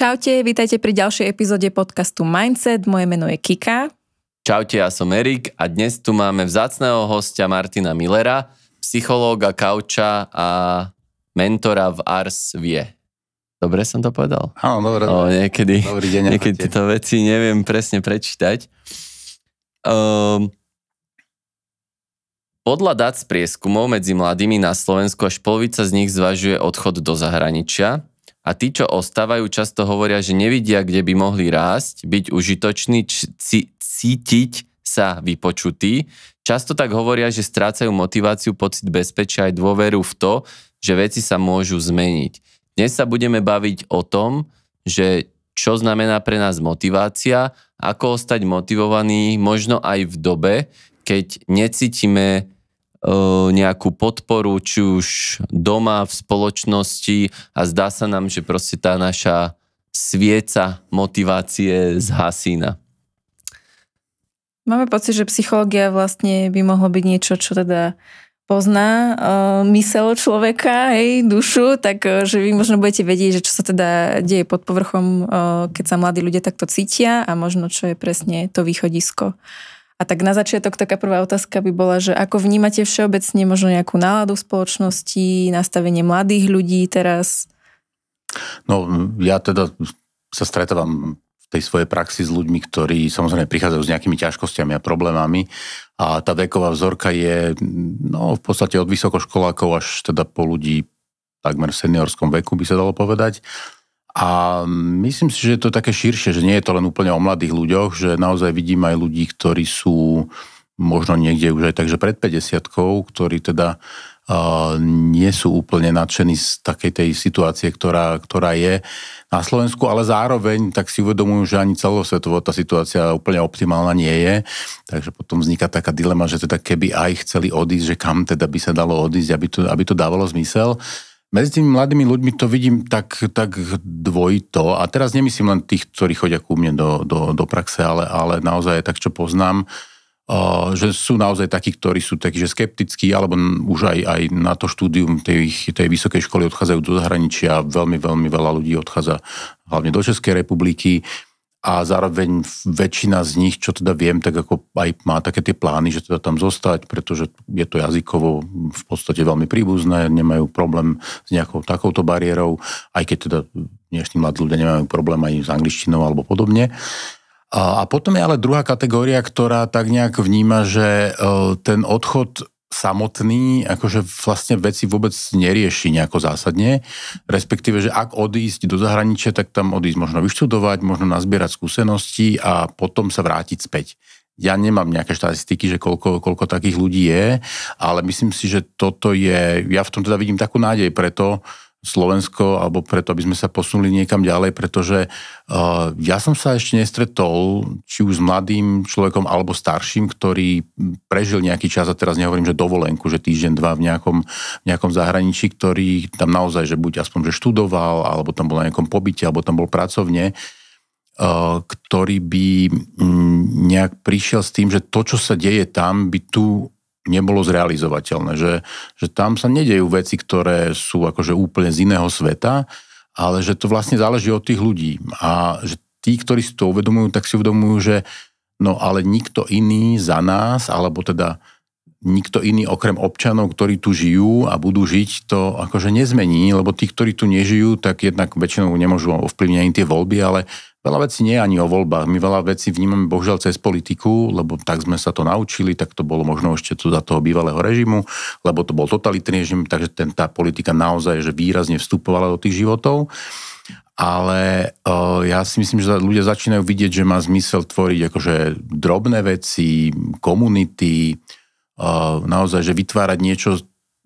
Čaute, vítajte pri ďalšej epizóde podcastu Mindset. Moje meno je Kika. Čaute, ja som Erik a dnes tu máme vzácneho hostia Martina Millera, psychológa, kauča a mentora v Ars Vie. Dobre som to povedal? Áno, dobre. Niekedy, dobrý deň. Niekedy tieto veci neviem presne prečítať. Podľa dát z prieskumov medzi mladými na Slovensku až polovica z nich zvažuje odchod do zahraničia. A tí, čo ostávajú, často hovoria, že nevidia, kde by mohli rásť, byť užitočný, cítiť sa vypočutý. Často tak hovoria, že strácajú motiváciu, pocit bezpečia aj dôveru v to, že veci sa môžu zmeniť. Dnes sa budeme baviť o tom, že čo znamená pre nás motivácia, ako ostať motivovaný, možno aj v dobe, keď necítime nejakú podporu, či už doma, v spoločnosti a zdá sa nám, že proste tá naša svieca motivácie zhasína. Máme pocit, že psychológia vlastne by mohlo byť niečo, čo teda pozná mysel človeka, hej, dušu, tak že vy možno budete vedieť, že čo sa teda deje pod povrchom, keď sa mladí ľudia takto cítia a možno čo je presne to východisko. A tak na začiatok taká prvá otázka by bola, že ako vnímate všeobecne možno nejakú náladu v spoločnosti, nastavenie mladých ľudí teraz? No, ja teda sa stretávam v tej svojej praxi s ľuďmi, ktorí samozrejme prichádzajú s nejakými ťažkosťami a problémami a tá veková vzorka je v podstate od vysokoškolákov až teda po ľudí takmer v seniorskom veku, by sa dalo povedať. A myslím si, že je to také širšie, že nie je to len úplne o mladých ľuďoch, že naozaj vidím aj ľudí, ktorí sú možno niekde už aj takže pred 50-kou, ktorí teda nie sú úplne nadšení z takej tej situácie, ktorá je na Slovensku, ale zároveň tak si uvedomujú, že ani celosvetovo tá situácia úplne optimálna nie je. Takže potom vzniká taká dilema, že teda keby aj chceli odísť, že kam teda by sa dalo odísť, aby to dávalo zmysel. Medzi tými mladými ľuďmi to vidím tak dvojito. A teraz nemyslím len tých, ktorí chodia ku mne do praxe, ale naozaj tak, čo poznám, že sú naozaj takí, ktorí sú takí, že skeptickí, alebo už aj na to štúdium tej vysokej školy odchádzajú do zahraničia. Veľmi, veľmi veľa ľudí odchádza hlavne do Českej republiky. A zároveň väčšina z nich, čo teda viem, tak ako aj má také tie plány, že teda tam zostať, pretože je to jazykovo v podstate veľmi príbuzné, nemajú problém s nejakou takouto bariérou, aj keď teda dnešní mladí ľudia nemajú problém aj s angličtinou alebo podobne. A potom je ale druhá kategória, ktorá tak nejak vníma, že ten odchod samotný, akože vlastne veci vôbec nerieši nejako zásadne, respektíve, že ak odísť do zahraničia, tak tam odísť možno vyštudovať, možno nazbierať skúsenosti a potom sa vrátiť späť. Ja nemám nejaké štatistiky, že koľko takých ľudí je, ale myslím si, že toto je, ja v tom teda vidím takú nádej preto Slovensko, alebo preto, aby sme sa posunuli niekam ďalej, pretože ja som sa ešte nestretol, či už s mladým človekom, alebo starším, ktorý prežil nejaký čas, a teraz nehovorím, že dovolenku, že týždeň, dva v nejakom zahraničí, ktorý tam naozaj, že buď aspoň, že študoval, alebo tam bol na nejakom pobyte, alebo tam bol pracovne, ktorý by nejak prišiel s tým, že to, čo sa deje tam, by tu nebolo zrealizovateľné, že tam sa nedejú veci, ktoré sú akože úplne z iného sveta, ale že to vlastne záleží od tých ľudí. A že tí, ktorí si to uvedomujú, tak si uvedomujú, že no ale nikto iný za nás, alebo teda nikto iný okrem občanov, ktorí tu žijú a budú žiť, to akože nezmení, lebo tí, ktorí tu nežijú, tak jednak väčšinou nemôžu ovplyvniť ani tie voľby, ale veľa vecí nie je ani o voľbách. My veľa vecí vnímame bohužiaľ cez politiku, lebo tak sme sa to naučili, tak to bolo možno ešte tu za toho bývalého režimu, lebo to bol totalitný režim, takže tá politika naozaj že výrazne vstupovala do tých životov. Ale ja si myslím, že ľudia začínajú vidieť, že má zmysel tvoriť akože drobné veci, komunity, naozaj, že vytvárať niečo,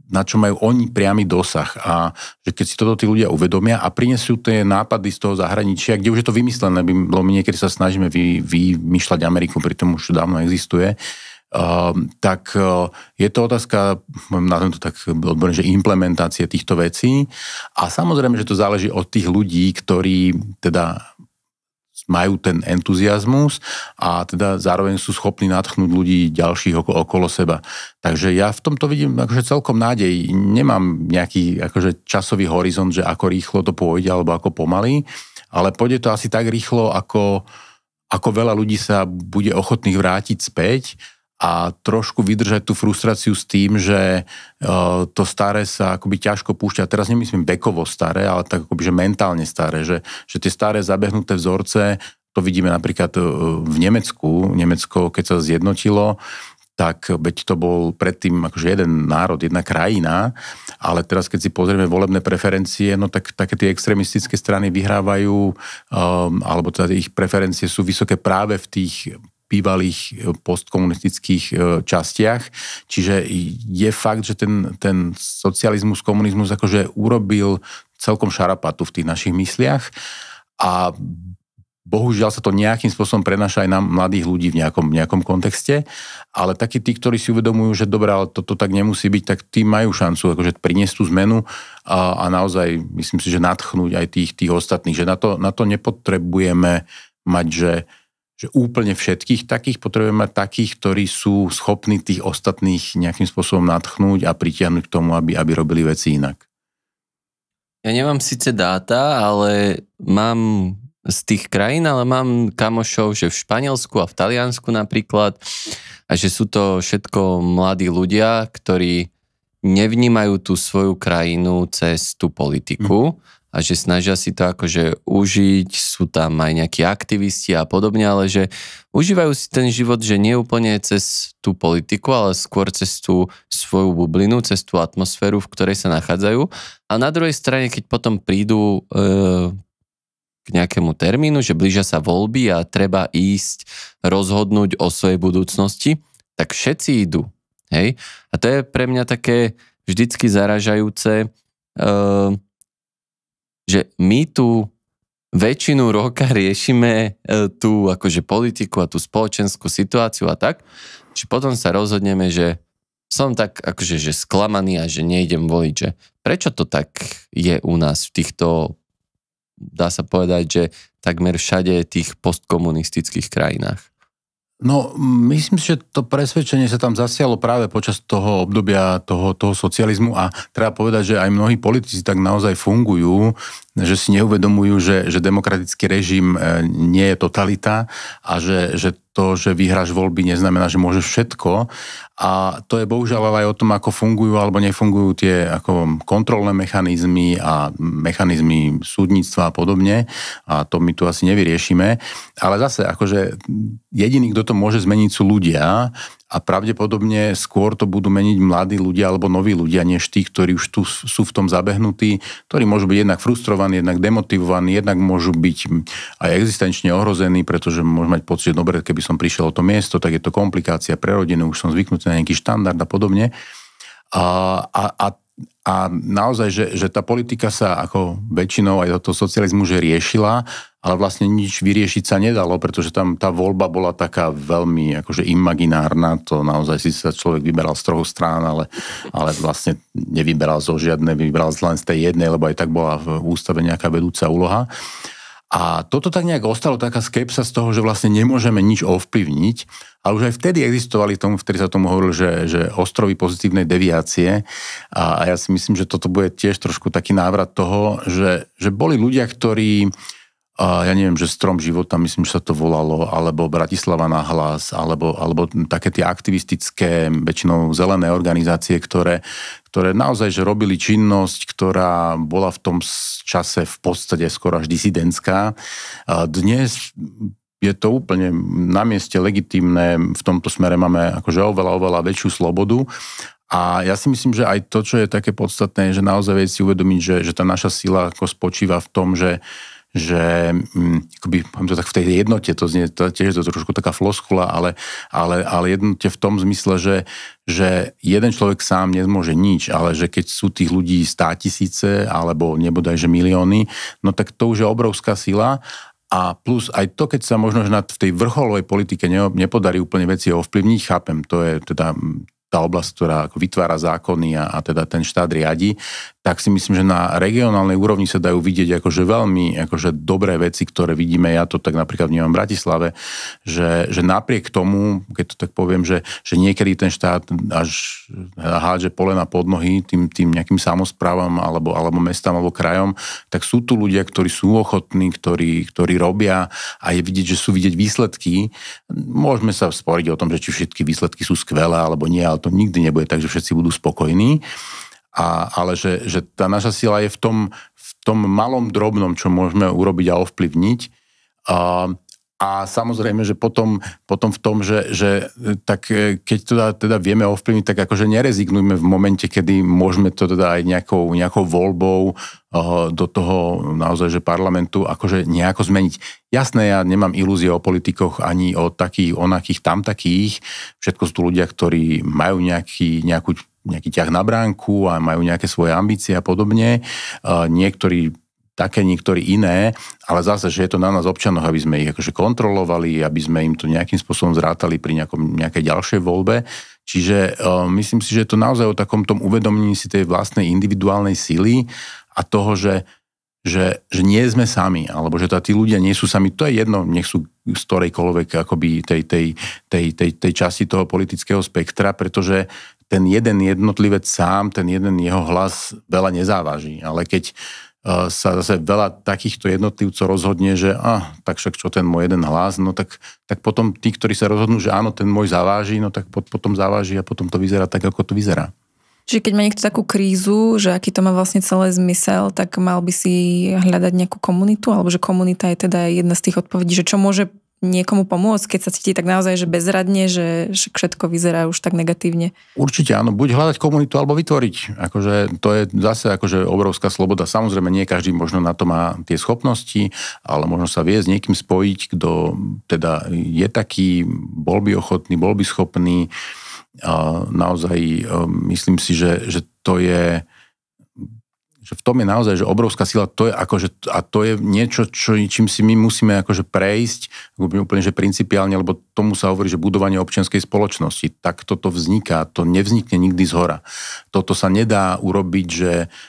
na čo majú oni priamy dosah a že keď si toto tí ľudia uvedomia a prinesú tie nápady z toho zahraničia, kde už je to vymyslené, lebo my niekedy sa snažíme vymýšľať Ameriku, pritom už dávno existuje, tak je to otázka, nazvem to tak odborne, že implementácie týchto vecí a samozrejme, že to záleží od tých ľudí, ktorí teda majú ten entuziasmus a teda zároveň sú schopní nadchnúť ľudí ďalších okolo seba. Takže ja v tomto vidím akože celkom nádej. Nemám nejaký akože časový horizont, že ako rýchlo to pôjde alebo ako pomaly, ale pôjde to asi tak rýchlo, ako veľa ľudí sa bude ochotných vrátiť späť a trošku vydržať tú frustráciu s tým, že to staré sa akoby ťažko púšťa. Teraz nemyslím vekovo staré, ale tak akoby, že mentálne staré, že tie staré zabehnuté vzorce, to vidíme napríklad v Nemecku. Nemecko, keď sa zjednotilo, tak veď to bol predtým akože jeden národ, jedna krajina, ale teraz keď si pozrieme volebné preferencie, no tak také tie extrémistické strany vyhrávajú, alebo teda ich preferencie sú vysoké práve v tých bývalých postkomunistických častiach. Čiže je fakt, že ten socializmus, komunizmus akože urobil celkom šarapatu v tých našich mysliach a bohužiaľ sa to nejakým spôsobom prenáša aj na mladých ľudí v nejakom kontexte, ale takí tí, ktorí si uvedomujú, že dobre, ale toto tak nemusí byť, tak tí majú šancu akože priniesť tú zmenu a naozaj myslím si, že nadchnúť aj tých ostatných, že na to nepotrebujeme mať, že úplne všetkých takých, potrebujeme mať takých, ktorí sú schopní tých ostatných nejakým spôsobom nadchnúť a pritiahnuť k tomu, aby robili veci inak. Ja nemám síce dáta, ale mám z tých krajín, ale mám kamošov, že v Španielsku a v Taliansku napríklad, a že sú to všetko mladí ľudia, ktorí nevnímajú tú svoju krajinu cez tú politiku a že snažia si to akože užiť, sú tam aj nejakí aktivisti a podobne, ale že užívajú si ten život, že nie úplne cez tú politiku, ale skôr cez tú svoju bublinu, cez tú atmosféru, v ktorej sa nachádzajú. A na druhej strane, keď potom prídu k nejakému termínu, že blížia sa voľby a treba ísť rozhodnúť o svojej budúcnosti, tak všetci idú. Hej? A to je pre mňa také vždycky zaražajúce, že my tu väčšinu roka riešime tú akože politiku a tú spoločenskú situáciu a tak, že potom sa rozhodneme, že som tak akože že sklamaný a že nejdem voliť, že prečo to tak je u nás v týchto, dá sa povedať, že takmer všade tých postkomunistických krajinách? No, myslím si, že to presvedčenie sa tam zasialo práve počas toho obdobia toho socializmu a treba povedať, že aj mnohí politici tak naozaj fungujú, že si neuvedomujú, že demokratický režim nie je totalita a že to, že vyhráš voľby, neznamená, že môžeš všetko. A to je bohužiaľ aj o tom, ako fungujú alebo nefungujú tie ako kontrolné mechanizmy a mechanizmy súdnictva a podobne. A to my tu asi nevyriešime. Ale zase, akože jediný, kto to môže zmeniť, sú ľudia a pravdepodobne skôr to budú meniť mladí ľudia alebo noví ľudia, než tí, ktorí už tu sú v tom zabehnutí, ktorí môžu byť jednak frustrovaní, jednak demotivovaní, jednak môžu byť aj existenčne ohrození, pretože môžu mať pocit, že dobre, keby som prišiel o to miesto, tak je to komplikácia pre rodinu, už som zvyknutý na nejaký štandard a podobne. A naozaj, že tá politika sa ako väčšinou aj do toho socializmu že riešila, ale vlastne nič vyriešiť sa nedalo, pretože tam tá voľba bola taká veľmi akože imaginárna, to naozaj si sa človek vyberal z troch strán, ale vlastne nevyberal zo žiadnej, vyberal len z tej jednej, lebo aj tak bola v ústave nejaká vedúca úloha. A toto tak nejak ostalo, taká skepsa z toho, že vlastne nemôžeme nič ovplyvniť, ale už aj vtedy existovali vtedy sa tomu hovorilo, že ostrovy pozitívnej deviácie a ja si myslím, že toto bude tiež trošku taký návrat toho, že boli ľudia, ktorí, ja neviem, že Strom života, myslím, že sa to volalo, alebo Bratislava na hlas, alebo také tie aktivistické, väčšinou zelené organizácie, ktoré naozaj že robili činnosť, ktorá bola v tom čase v podstate skoro až disidentská. Dnes je to úplne na mieste legitímne, v tomto smere máme akože oveľa väčšiu slobodu. A ja si myslím, že aj to, čo je také podstatné, že naozaj vie si uvedomiť, že tá naša sila ako spočíva v tom, že akoby, poviem to tak v tej jednote, to znie tiež to trošku taká floskula, ale jednote v tom zmysle, že jeden človek sám nemôže nič, ale že keď sú tých ľudí 100 000 alebo nebodaj, že milióny, no tak to už je obrovská sila. A plus aj to, keď sa možno v tej vrcholovej politike nepodarí úplne veci ovplyvniť, chápem, to je teda tá oblasť, ktorá ako vytvára zákony a teda ten štát riadi, tak si myslím, že na regionálnej úrovni sa dajú vidieť akože veľmi akože dobré veci, ktoré vidíme. Ja to tak napríklad vnímam v Bratislave, že napriek tomu, keď to tak poviem, že niekedy ten štát až hádže polena pod nohy tým nejakým samosprávam alebo mestám alebo krajom, tak sú tu ľudia, ktorí sú ochotní, ktorí robia a je vidieť, že sú vidieť výsledky. Môžeme sa sporiť o tom, že či všetky výsledky sú skvelé alebo nie, ale to nikdy nebude tak, že všetci budú spokojní. Ale že tá naša sila je v tom malom drobnom, čo môžeme urobiť a ovplyvniť. A samozrejme, že potom v tom, že tak keď to teda vieme ovplyvniť, tak akože nerezignujme v momente, kedy môžeme to teda aj nejakou voľbou do toho naozaj, že parlamentu akože nejako zmeniť. Jasné, ja nemám ilúzie o politikoch ani o takých, onakých, tam takých. Všetko sú tu ľudia, ktorí majú nejaký ťah na bránku a majú nejaké svoje ambície a podobne. Niektorí iné, ale zase, že je to na nás občanoch, aby sme ich akože kontrolovali, aby sme im to nejakým spôsobom zrátali pri nejakej ďalšej voľbe. Čiže myslím si, že je to naozaj o takom tom uvedomení si tej vlastnej individuálnej sily a toho, že nie sme sami, alebo že tí ľudia nie sú sami. To je jedno, nech sú z ktorejkoľvek akoby tej časti toho politického spektra, pretože ten jeden jednotlivec sám, ten jeden jeho hlas veľa nezávaží. Ale keď sa zase veľa takýchto jednotlivcov rozhodne, že tak však čo ten môj jeden hlas, no tak potom tí, ktorí sa rozhodnú, že áno, ten môj zaváži, no tak potom zaváži a potom to vyzerá tak, ako to vyzerá. Čiže keď má niekto takú krízu, že aký to má vlastne celé zmysel, tak mal by si hľadať nejakú komunitu, alebo že komunita je teda jedna z tých odpovedí, že čo môže niekomu pomôcť, keď sa cíti tak naozaj, že bezradne, že všetko vyzerá už tak negatívne. Určite áno, buď hľadať komunitu, alebo vytvoriť. Akože to je zase akože obrovská sloboda. Samozrejme, nie každý možno na to má tie schopnosti, ale možno sa vie s niekým spojiť, kto teda je taký, bol by ochotný, bol by schopný. Naozaj myslím si, že to je, že v tom je naozaj, že obrovská sila, to je akože, a to je niečo, čím si my musíme akože prejsť, úplne že principiálne, lebo tomu sa hovorí, že budovanie občianskej spoločnosti. Tak toto vzniká, to nevznikne nikdy zhora. Toto sa nedá urobiť,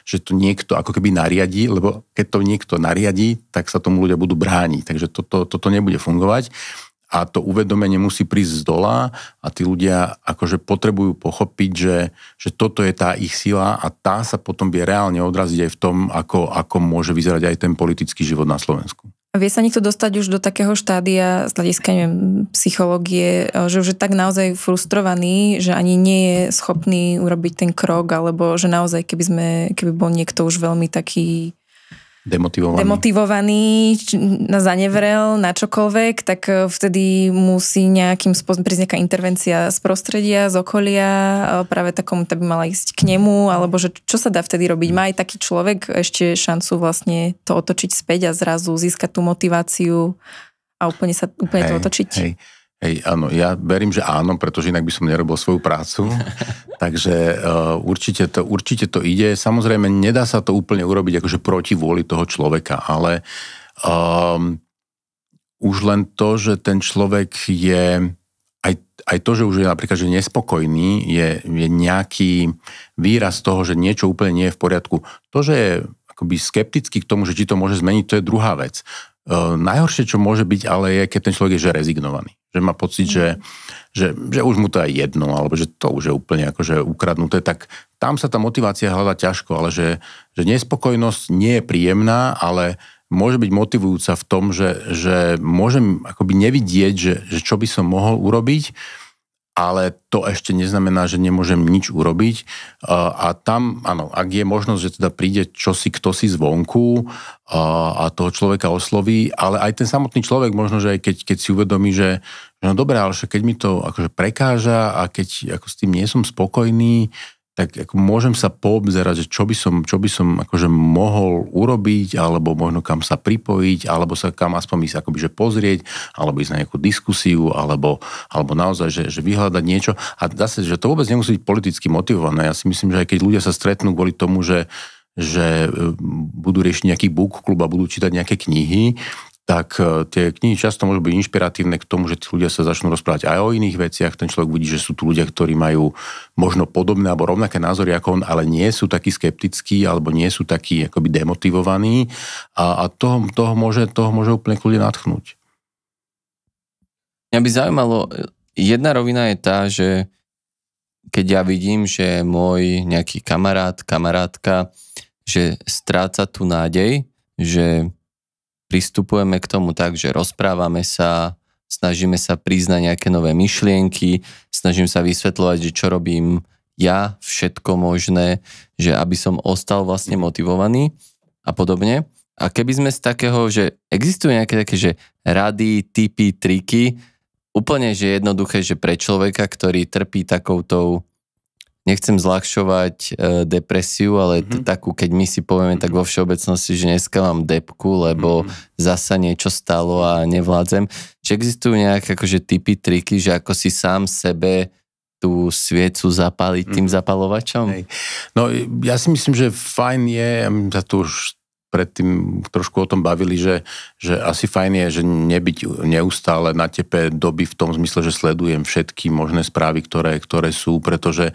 že to niekto ako keby nariadí, lebo keď to niekto nariadí, tak sa tomu ľudia budú brániť. Takže toto nebude fungovať. A to uvedomenie musí prísť z dola a tí ľudia akože potrebujú pochopiť, že toto je tá ich sila a tá sa potom vie reálne odraziť aj v tom, ako môže vyzerať aj ten politický život na Slovensku. Vie sa niekto dostať už do takého štádia z hľadiska, psychológie, že už je tak naozaj frustrovaný, že ani nie je schopný urobiť ten krok, alebo že naozaj, keby bol niekto už veľmi taký demotivovaný, zanevrel na čokoľvek, tak vtedy musí nejakým spôsobom prísť nejaká intervencia z prostredia, z okolia, práve takom, by mala ísť k nemu, alebo že čo sa dá vtedy robiť? Má aj taký človek ešte šancu vlastne to otočiť späť a zrazu získať tú motiváciu a úplne to otočiť? Hej, áno, ja verím, že áno, pretože inak by som nerobil svoju prácu. Takže určite to ide. Samozrejme, nedá sa to úplne urobiť akože proti vôli toho človeka, ale už len to, že ten človek je aj to, že už je napríklad že nespokojný, je nejaký výraz toho, že niečo úplne nie je v poriadku. To, že je akoby skeptický k tomu, že či to môže zmeniť, to je druhá vec. Najhoršie, čo môže byť, ale je, keď ten človek je že rezignovaný. Že má pocit, že už mu to je jedno, alebo že to už je úplne akože ukradnuté, tak tam sa tá motivácia hľadá ťažko, ale že nespokojnosť nie je príjemná, ale môže byť motivujúca v tom, že môžem akoby nevidieť, že čo by som mohol urobiť, ale to ešte neznamená, že nemôžem nič urobiť. A tam, áno, ak je možnosť, že teda príde kto si zvonku a toho človeka osloví, ale aj ten samotný človek možno, že aj keď si uvedomí, že no dobré, ale keď mi to akože prekáža a keď ako s tým nie som spokojný, tak ako môžem sa poobzerať, že čo by som akože mohol urobiť, alebo možno kam sa pripojiť, alebo sa kam aspoň ísť akoby že pozrieť, alebo ísť na nejakú diskusiu, alebo naozaj, že vyhľadať niečo. A zase, že to vôbec nemusí byť politicky motivované. Ja si myslím, že aj keď ľudia sa stretnú kvôli tomu, že budú riešiť nejaký book klub a budú čítať nejaké knihy, tak tie knihy často môžu byť inšpiratívne k tomu, že tí ľudia sa začnú rozprávať aj o iných veciach. Ten človek vidí, že sú tu ľudia, ktorí majú možno podobné alebo rovnaké názory ako on, ale nie sú takí skeptickí alebo nie sú takí akoby demotivovaní a toho môže úplne kľudne nadchnúť. Mňa by zaujímalo, jedna rovina je tá, že keď ja vidím, že môj nejaký kamarátka, že stráca tú nádej, že pristupujeme k tomu tak, že rozprávame sa, snažíme sa priznať nejaké nové myšlienky, snažím sa vysvetľovať, že čo robím ja, všetko možné, že aby som ostal vlastne motivovaný a podobne. A keby sme z takého, že existujú nejaké také, že rady, tipy, triky, úplne, že jednoduché, že pre človeka, ktorý trpí takoutou, nechcem zľahčovať depresiu, ale takú, keď my si povieme tak vo všeobecnosti, že dneska mám depku, lebo zasa niečo stalo a nevládzem. Či existujú nejaké akože tipy, triky, že ako si sám sebe tú sviecu zapáliť tým zapalovačom? No ja si myslím, že fajn je, ja tu už predtým trošku o tom bavili, že asi fajn je, že nebyť neustále na tepe doby v tom zmysle, že sledujem všetky možné správy, ktoré sú, pretože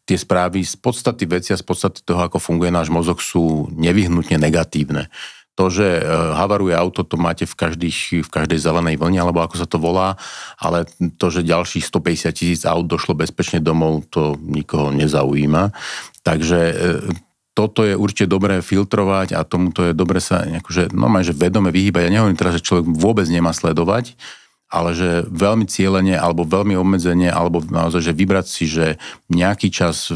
tie správy z podstaty veci a z podstaty toho, ako funguje náš mozog, sú nevyhnutne negatívne. To, že havaruje auto, to máte v každej zelenej vlne, alebo ako sa to volá, ale to, že ďalších 150 000 aut došlo bezpečne domov, to nikoho nezaujíma. Takže toto je určite dobré filtrovať a tomuto je dobre sa akože, že vedome vyhýbať. Ja nehovorím teraz, že človek vôbec nemá sledovať, ale že veľmi cielene alebo veľmi obmedzenie, alebo naozaj, že vybrať si, že nejaký čas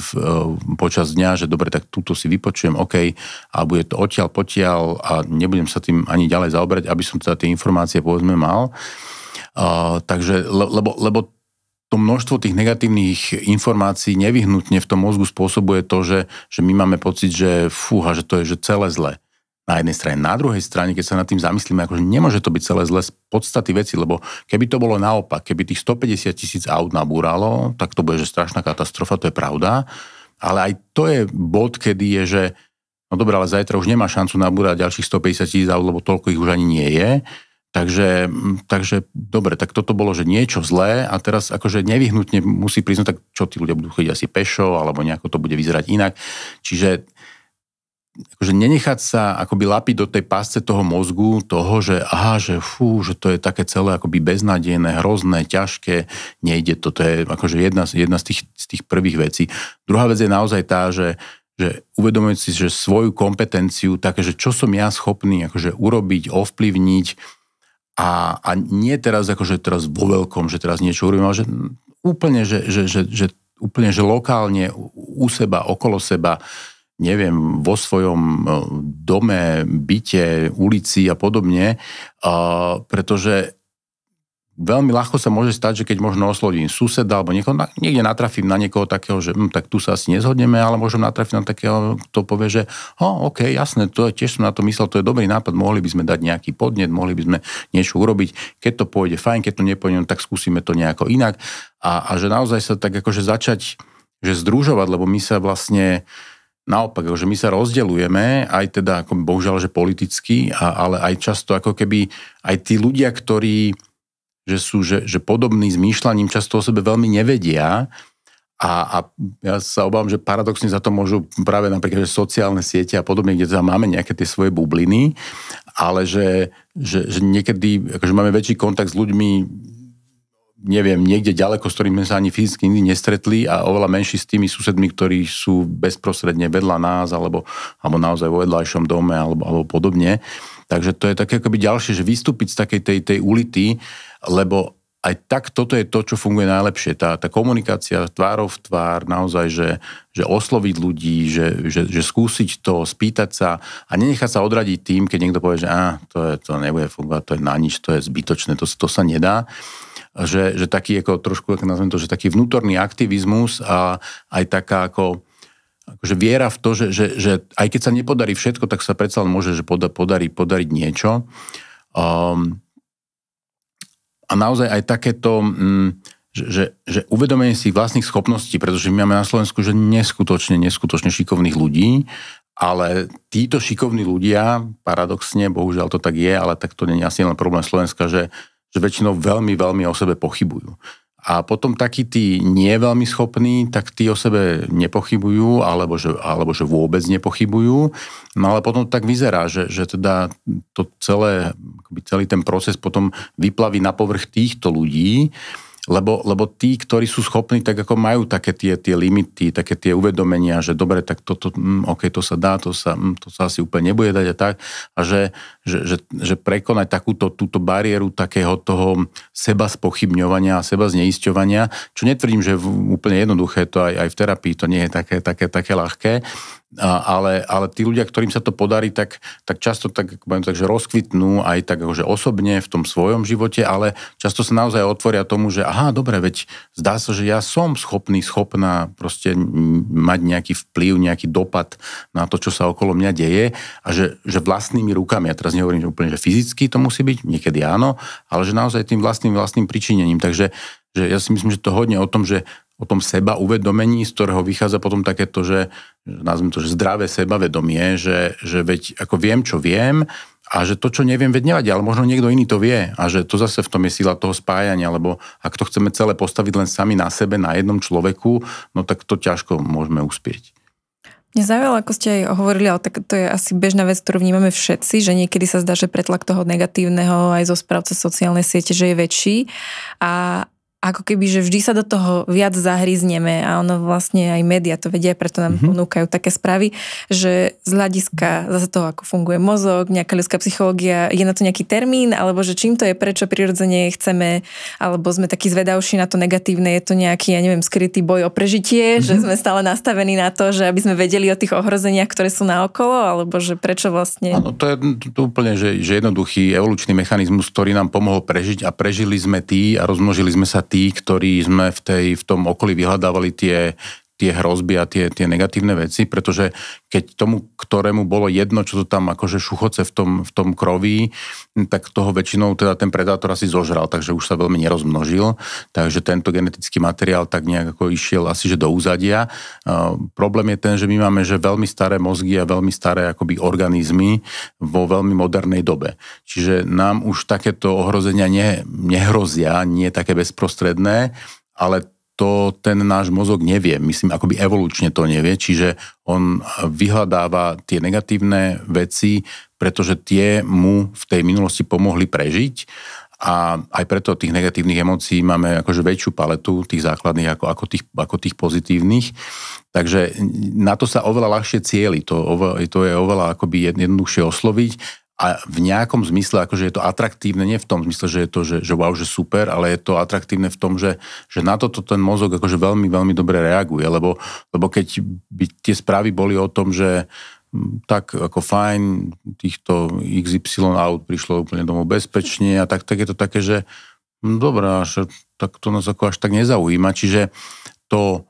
počas dňa, že dobre, tak túto si vypočujem, OK, a bude to odtiaľ, potiaľ a nebudem sa tým ani ďalej zaoberať, aby som teda tie informácie povedzme mal. Takže, lebo to množstvo tých negatívnych informácií nevyhnutne v tom mozgu spôsobuje to, že my máme pocit, že fúha, že to je že celé zle. Na jednej strane. Na druhej strane, keď sa nad tým zamyslíme, akože nemôže to byť celé zle z podstaty veci, lebo keby to bolo naopak, keby tých 150 000 aut nabúralo, tak to bude, že strašná katastrofa, to je pravda. Ale aj to je bod, kedy je, že no dobré, ale zajtra už nemá šancu nabúrať ďalších 150 000 aut, lebo toľko ich už ani nie je. Takže dobre, tak toto bolo, že niečo zlé a teraz akože nevyhnutne musí priznať, tak čo tí ľudia budú chodiť asi pešo, alebo nejako to bude vyzerať inak. Čiže akože nenechať sa akoby lapiť do tej pásce toho mozgu, toho, že že to je také celé akoby beznádejné, hrozné, ťažké, nejde to. To je akože jedna z tých prvých vecí. Druhá vec je naozaj tá, že uvedomujem si, že svoju kompetenciu, také, že čo som ja schopný akože urobiť, ovplyvniť a nie teraz akože teraz vo veľkom, že teraz niečo urobím, ale že úplne, úplne, že lokálne u seba, okolo seba, neviem, vo svojom dome, byte, ulici a podobne, pretože veľmi ľahko sa môže stať, že keď možno oslovím suseda alebo niekde natrafím na niekoho takého, že tak tu sa asi nezhodneme, ale môžem natrafiť na takého, kto povie, že OK, jasné, to tiež som na to myslel, to je dobrý nápad, mohli by sme dať nejaký podnet, mohli by sme niečo urobiť, keď to pôjde fajn, keď to nepôjde, tak skúsime to nejako inak a že naozaj sa tak akože začať, že združovať, lebo my sa vlastne naopak, že my sa rozdeľujeme, aj teda ako bohužiaľ, že politicky, ale aj často ako keby aj tí ľudia, ktorí že sú že podobní zmýšľaním, často o sebe veľmi nevedia a ja sa obávam, že paradoxne za to môžu práve napríklad že sociálne siete a podobne, kde tam máme nejaké tie svoje bubliny, ale že niekedy akože máme väčší kontakt s ľuďmi, neviem, niekde ďaleko, s ktorými sa ani fyzicky nikdy nestretli a oveľa menší s tými susedmi, ktorí sú bezprostredne vedľa nás alebo naozaj vo vedľajšom dome alebo podobne. Takže to je také akoby ďalšie, že vystúpiť z takej tej ulity, lebo aj tak toto je to, čo funguje najlepšie. Tá komunikácia tvárov v tvár, naozaj, že osloviť ľudí, že skúsiť to, spýtať sa a nenechať sa odradiť tým, keď niekto povie, že to nebude fungovať, to je na nič, to je zbytočné, to sa nedá. Že taký ako trošku, ako nazvem to, že taký vnútorný aktivizmus a aj taká akože viera v to, že aj keď sa nepodarí všetko, tak sa predsa len môže, že podariť niečo. A naozaj aj takéto, že uvedomenie si vlastných schopností, pretože my máme na Slovensku že neskutočne šikovných ľudí Ale títo šikovní ľudia, paradoxne, bohužiaľ to tak je, ale tak to nie je asi len problém Slovenska, že väčšinou veľmi, veľmi o sebe pochybujú. A potom takí tí nie veľmi schopní, tak tí o sebe nepochybujú, alebo že vôbec nepochybujú. No ale potom tak vyzerá, že teda to celý ten proces potom vyplaví na povrch týchto ľudí, lebo tí, ktorí sú schopní, tak ako majú také tie limity, také tie uvedomenia, že dobre, tak OK, to sa dá, to sa asi úplne nebude dať a tak. A že prekonať túto bariéru takého toho seba spochybňovania a seba zneisťovania, čo netvrdím, že úplne jednoduché, to aj v terapii to nie je také ľahké, ale tí ľudia, ktorým sa to podarí, tak často že rozkvitnú aj tak akože osobne v tom svojom živote, ale často sa naozaj otvoria tomu, že aha, dobre, veď zdá sa, že ja som schopná proste mať nejaký vplyv, nejaký dopad na to, čo sa okolo mňa deje a že vlastnými rukami, ja teraz nehovorím, že úplne, že fyzicky to musí byť, niekedy áno, ale že naozaj tým vlastným pričinením. Takže že ja si myslím, že to hodne o tom seba uvedomení, z ktorého vychádza potom takéto, že nazvime to, že zdravé sebavedomie, že veď ako viem, čo viem a že to, čo neviem, veď nevadí, ale možno niekto iný to vie a že to zase v tom je sila toho spájania, lebo ak to chceme celé postaviť len sami na sebe, na jednom človeku, no tak to ťažko môžeme uspieť. Mňa zaujalo, ako ste aj hovorili, ale tak to je asi bežná vec, ktorú vnímame všetci, že niekedy sa zdá, že pretlak toho negatívneho aj zo správce sociálnej siete, že je väčší a ako keby, že vždy sa do toho viac zahryzneme a ono vlastne aj médiá to vedia, preto nám ponúkajú také správy, že z hľadiska zase toho, ako funguje mozog, nejaká ľudská psychológia, je na to nejaký termín, alebo že čím to je, prečo prirodzene chceme, alebo sme takí zvedavší na to negatívne, je to nejaký, ja neviem, skrytý boj o prežitie, že sme stále nastavení na to, že aby sme vedeli o tých ohrozeniach, ktoré sú naokolo, alebo že prečo vlastne... Áno, to je úplne, že jednoduchý evolučný mechanizmus, ktorý nám pomohol prežiť a prežili sme a rozmnožili sme sa tí, ktorí sme v tom okolí vyhľadávali tie hrozby a tie negatívne veci, pretože keď tomu, ktorému bolo jedno, čo to tam akože šuchoce v tom kroví, tak toho väčšinou teda ten predátor asi zožral, takže už sa veľmi nerozmnožil, takže tento genetický materiál tak nejak ako išiel asi že do úzadia. Problém je ten, že my máme že veľmi staré mozgy a veľmi staré akoby organizmy vo veľmi modernej dobe. Čiže nám už takéto ohrozenia nehrozia, nie také bezprostredné, ale to ten náš mozog nevie, myslím, akoby evolučne to nevie, čiže on vyhľadáva tie negatívne veci, pretože tie mu v tej minulosti pomohli prežiť a aj preto tých negatívnych emócií máme akože väčšiu paletu tých základných ako tých pozitívnych, takže na to sa oveľa ľahšie cieli, to je oveľa akoby jednoduchšie osloviť. A v nejakom zmysle, akože je to atraktívne, nie v tom zmysle, že je to, že wow, že super, ale je to atraktívne v tom, že na toto ten mozog akože veľmi, veľmi dobre reaguje, lebo keď by tie správy boli o tom, že tak ako fajn, týchto XY aut prišlo úplne domov bezpečne a tak je to také, že dobrá, tak to nás ako až tak nezaujíma, čiže to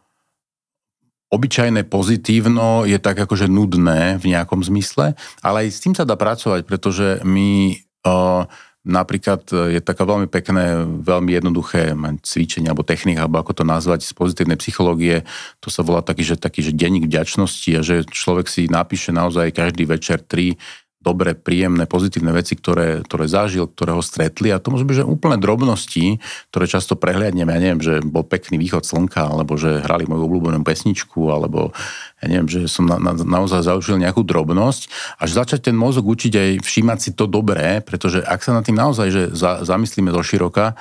obyčajné pozitívno je tak akože nudné v nejakom zmysle, ale aj s tým sa dá pracovať, pretože my napríklad je taká veľmi pekné, veľmi jednoduché cvičenie alebo technika, alebo ako to nazvať z pozitívnej psychológie, to sa volá taký, že denník vďačnosti a že človek si napíše naozaj každý večer 3 dobré, príjemné, pozitívne veci, ktoré zažil, ktoré ho stretli a to môžu byť, že úplne drobnosti, ktoré často prehliadneme, ja neviem, že bol pekný východ slnka, alebo že hrali moju obľúbenú pesničku, alebo ja neviem, že som naozaj zaužil nejakú drobnosť a že začať ten mozog učiť aj všímať si to dobré, pretože ak sa nad tým naozaj že zamyslíme do široka,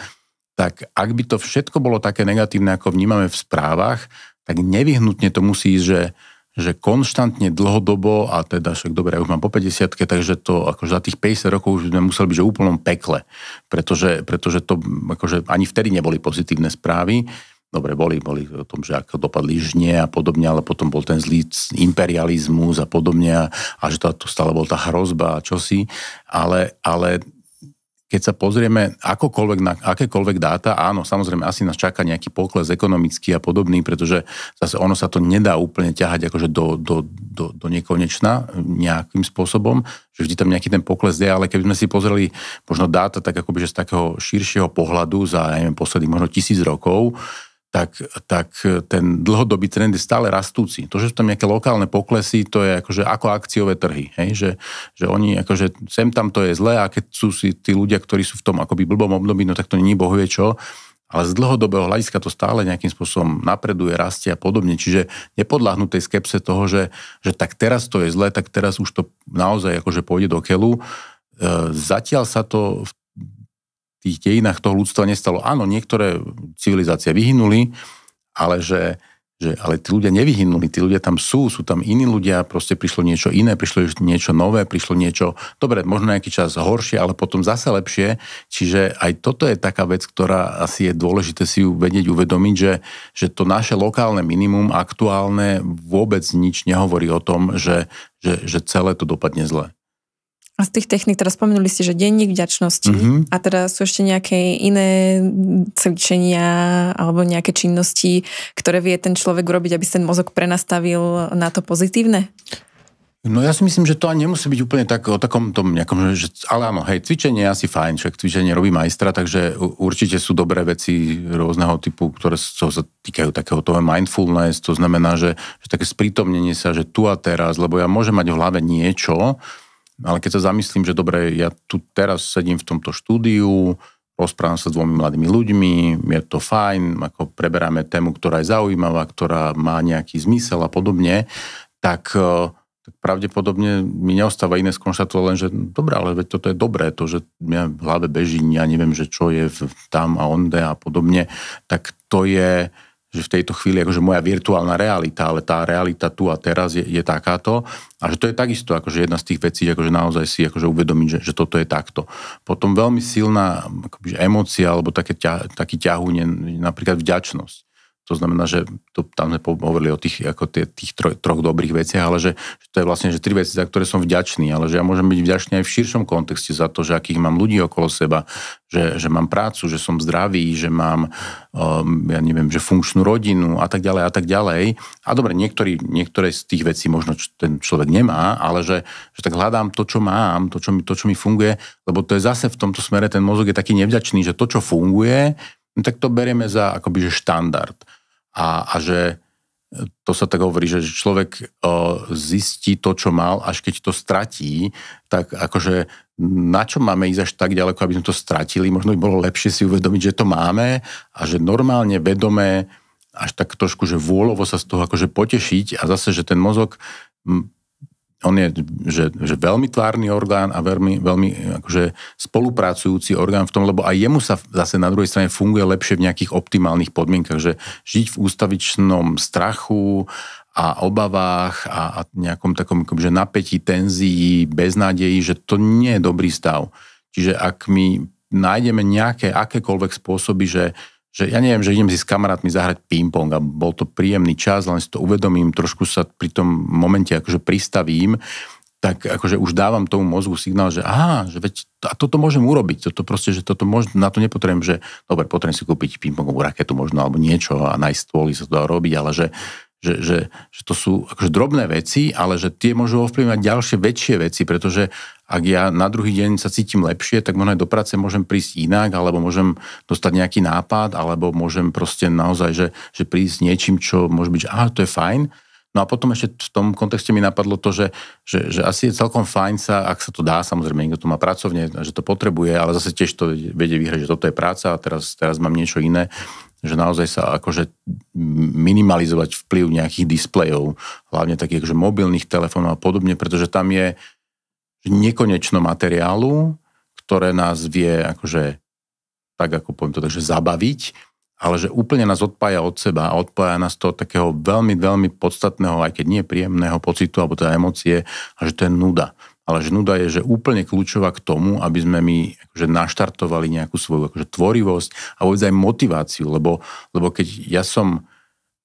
tak ak by to všetko bolo také negatívne, ako vnímame v správach, tak nevyhnutne to musí ísť, že konštantne dlhodobo, a teda však dobre, ja už mám po 50-ke, takže to akože za tých 50 rokov už sme museli byť že úplnom pekle, pretože to akože ani vtedy neboli pozitívne správy. Dobre, boli o tom, že ako dopadli žnie a podobne, ale potom bol ten zlý imperializmus a podobne a že to stále bol tá hrozba a čosi, ale keď sa pozrieme akokoľvek na akékoľvek dáta, áno, samozrejme asi nás čaká nejaký pokles ekonomický a podobný, pretože zase ono sa to nedá úplne ťahať akože do nekonečna nejakým spôsobom, že vždy tam nejaký ten pokles je, ale keby sme si pozreli možno dáta tak akoby, že z takého širšieho pohľadu za, neviem, posledných možno 1000 rokov, tak ten dlhodobý trend je stále rastúci. To, že sú tam nejaké lokálne poklesy, to je akože ako akciové trhy. Hej? Že oni akože sem tam to je zlé a keď sú si tí ľudia, ktorí sú v tom akoby blbom období, no tak to nie bohvie čo. Ale z dlhodobého hľadiska to stále nejakým spôsobom napreduje, rastie a podobne. Čiže nepodľahnú tej skepse toho, že tak teraz to je zlé, tak teraz už to naozaj akože pôjde do keľu. Zatiaľ sa to v tých dejinách toho ľudstva nestalo. Áno, niektoré civilizácie vyhynuli, ale tí ľudia nevyhynuli, tí ľudia tam sú tam iní ľudia, proste prišlo niečo iné, prišlo niečo nové, prišlo niečo, dobre, možno nejaký čas horšie, ale potom zase lepšie. Čiže aj toto je taká vec, ktorá asi je dôležité si ju vedieť, uvedomiť, že to naše lokálne minimum aktuálne vôbec nič nehovorí o tom, že celé to dopadne zle. A z tých techník, teraz spomenuli ste, že denník vďačnosti a teda sú ešte nejaké iné cvičenia alebo nejaké činnosti, ktoré vie ten človek urobiť, aby sa ten mozog prenastavil na to pozitívne? No ja si myslím, že to ani nemusí byť úplne o takom tom nejakom, ale áno, hej, cvičenie je asi fajn, však cvičenie robí majstra, takže určite sú dobré veci rôzneho typu, ktoré sa týkajú takého toho mindfulness, to znamená, že také sprítomnenie sa, že tu a teraz, lebo ja môžem mať v hlave niečo, ale keď sa zamyslím, že dobre, ja tu teraz sedím v tomto štúdiu, rozprávam sa s 2 mladými ľuďmi, je to fajn, ako preberáme tému, ktorá je zaujímavá, ktorá má nejaký zmysel a podobne, tak pravdepodobne mi neostáva iné skonštatovať len, že dobre, ale veď toto je dobré, to, že mňa v hlave beží, ja neviem, že čo je tam a onde a podobne, tak to je, že v tejto chvíli akože moja virtuálna realita, ale tá realita tu a teraz je takáto a že to je takisto akože jedna z tých vecí, akože naozaj si akože uvedomiť, že toto je takto. Potom veľmi silná akoby, emócia alebo taký ťahúň, napríklad vďačnosť. To znamená, že tam sme hovorili o tých troch dobrých veciach, ale že to je vlastne že 3 veci, za ktoré som vďačný, ale že ja môžem byť vďačný aj v širšom kontexte za to, že akých mám ľudí okolo seba, že mám prácu, že som zdravý, že mám, ja neviem, že funkčnú rodinu a tak ďalej a tak ďalej. A dobre, niektoré z tých vecí možno ten človek nemá, ale že tak hľadám to, čo mám, to, čo mi funguje, lebo to je zase v tomto smere ten mozog je taký nevďačný, že to, čo funguje, tak to berieme za akoby, že štandard. A že to sa tak hovorí, že človek zistí to, čo mal, až keď to stratí, tak akože na čo máme ísť až tak ďaleko, aby sme to stratili? Možno by bolo lepšie si uvedomiť, že to máme a že normálne, vedomé, až tak trošku, že vôľovo sa z toho akože potešiť a zase, že ten mozog on je že veľmi tvárny orgán a veľmi akože spolupracujúci orgán v tom, lebo aj jemu sa zase na druhej strane funguje lepšie v nejakých optimálnych podmienkach, že žiť v ústavičnom strachu a obavách a nejakom takom akože napätí, tenzii, beznádeji, že to nie je dobrý stav. Čiže ak my nájdeme nejaké akékoľvek spôsoby, že ja neviem, že idem si s kamarátmi zahrať ping-pong a bol to príjemný čas, len si to uvedomím, trošku sa pri tom momente akože pristavím, tak akože už dávam tomu mozgu signál, že aha, že veď a toto môžem urobiť, toto proste, že toto na to nepotrebujem, že dobre, potrebujem si kúpiť ping-pongovú raketu možno alebo niečo a nájsť stôly sa to dá robiť, ale že to sú akože drobné veci, ale že tie môžu ovplyvňovať ďalšie väčšie veci, pretože ak ja na druhý deň sa cítim lepšie, tak možno aj do práce môžem prísť inak, alebo môžem dostať nejaký nápad, alebo môžem proste naozaj, že prísť niečím, čo môže byť, že aha, to je fajn. No a potom ešte v tom kontexte mi napadlo to, že asi je celkom fajn sa, ak sa to dá, samozrejme, niekto to má pracovne, že to potrebuje, ale zase tiež to vedie vyhrať, že toto je práca a teraz mám niečo iné, že naozaj sa akože minimalizovať vplyv nejakých displejov, hlavne takých akože mobilných telefónov a podobne, pretože tam je nekonečno materiálu, ktoré nás vie akože tak ako poviem to, takže zabaviť, ale že úplne nás odpája od seba a odpája nás to od takého veľmi, veľmi podstatného, aj keď nie príjemného pocitu alebo teda emócie, a že to je nuda. Ale že nuda je, že úplne kľúčová k tomu, aby sme my akože naštartovali nejakú svoju akože tvorivosť a vôbec aj motiváciu, lebo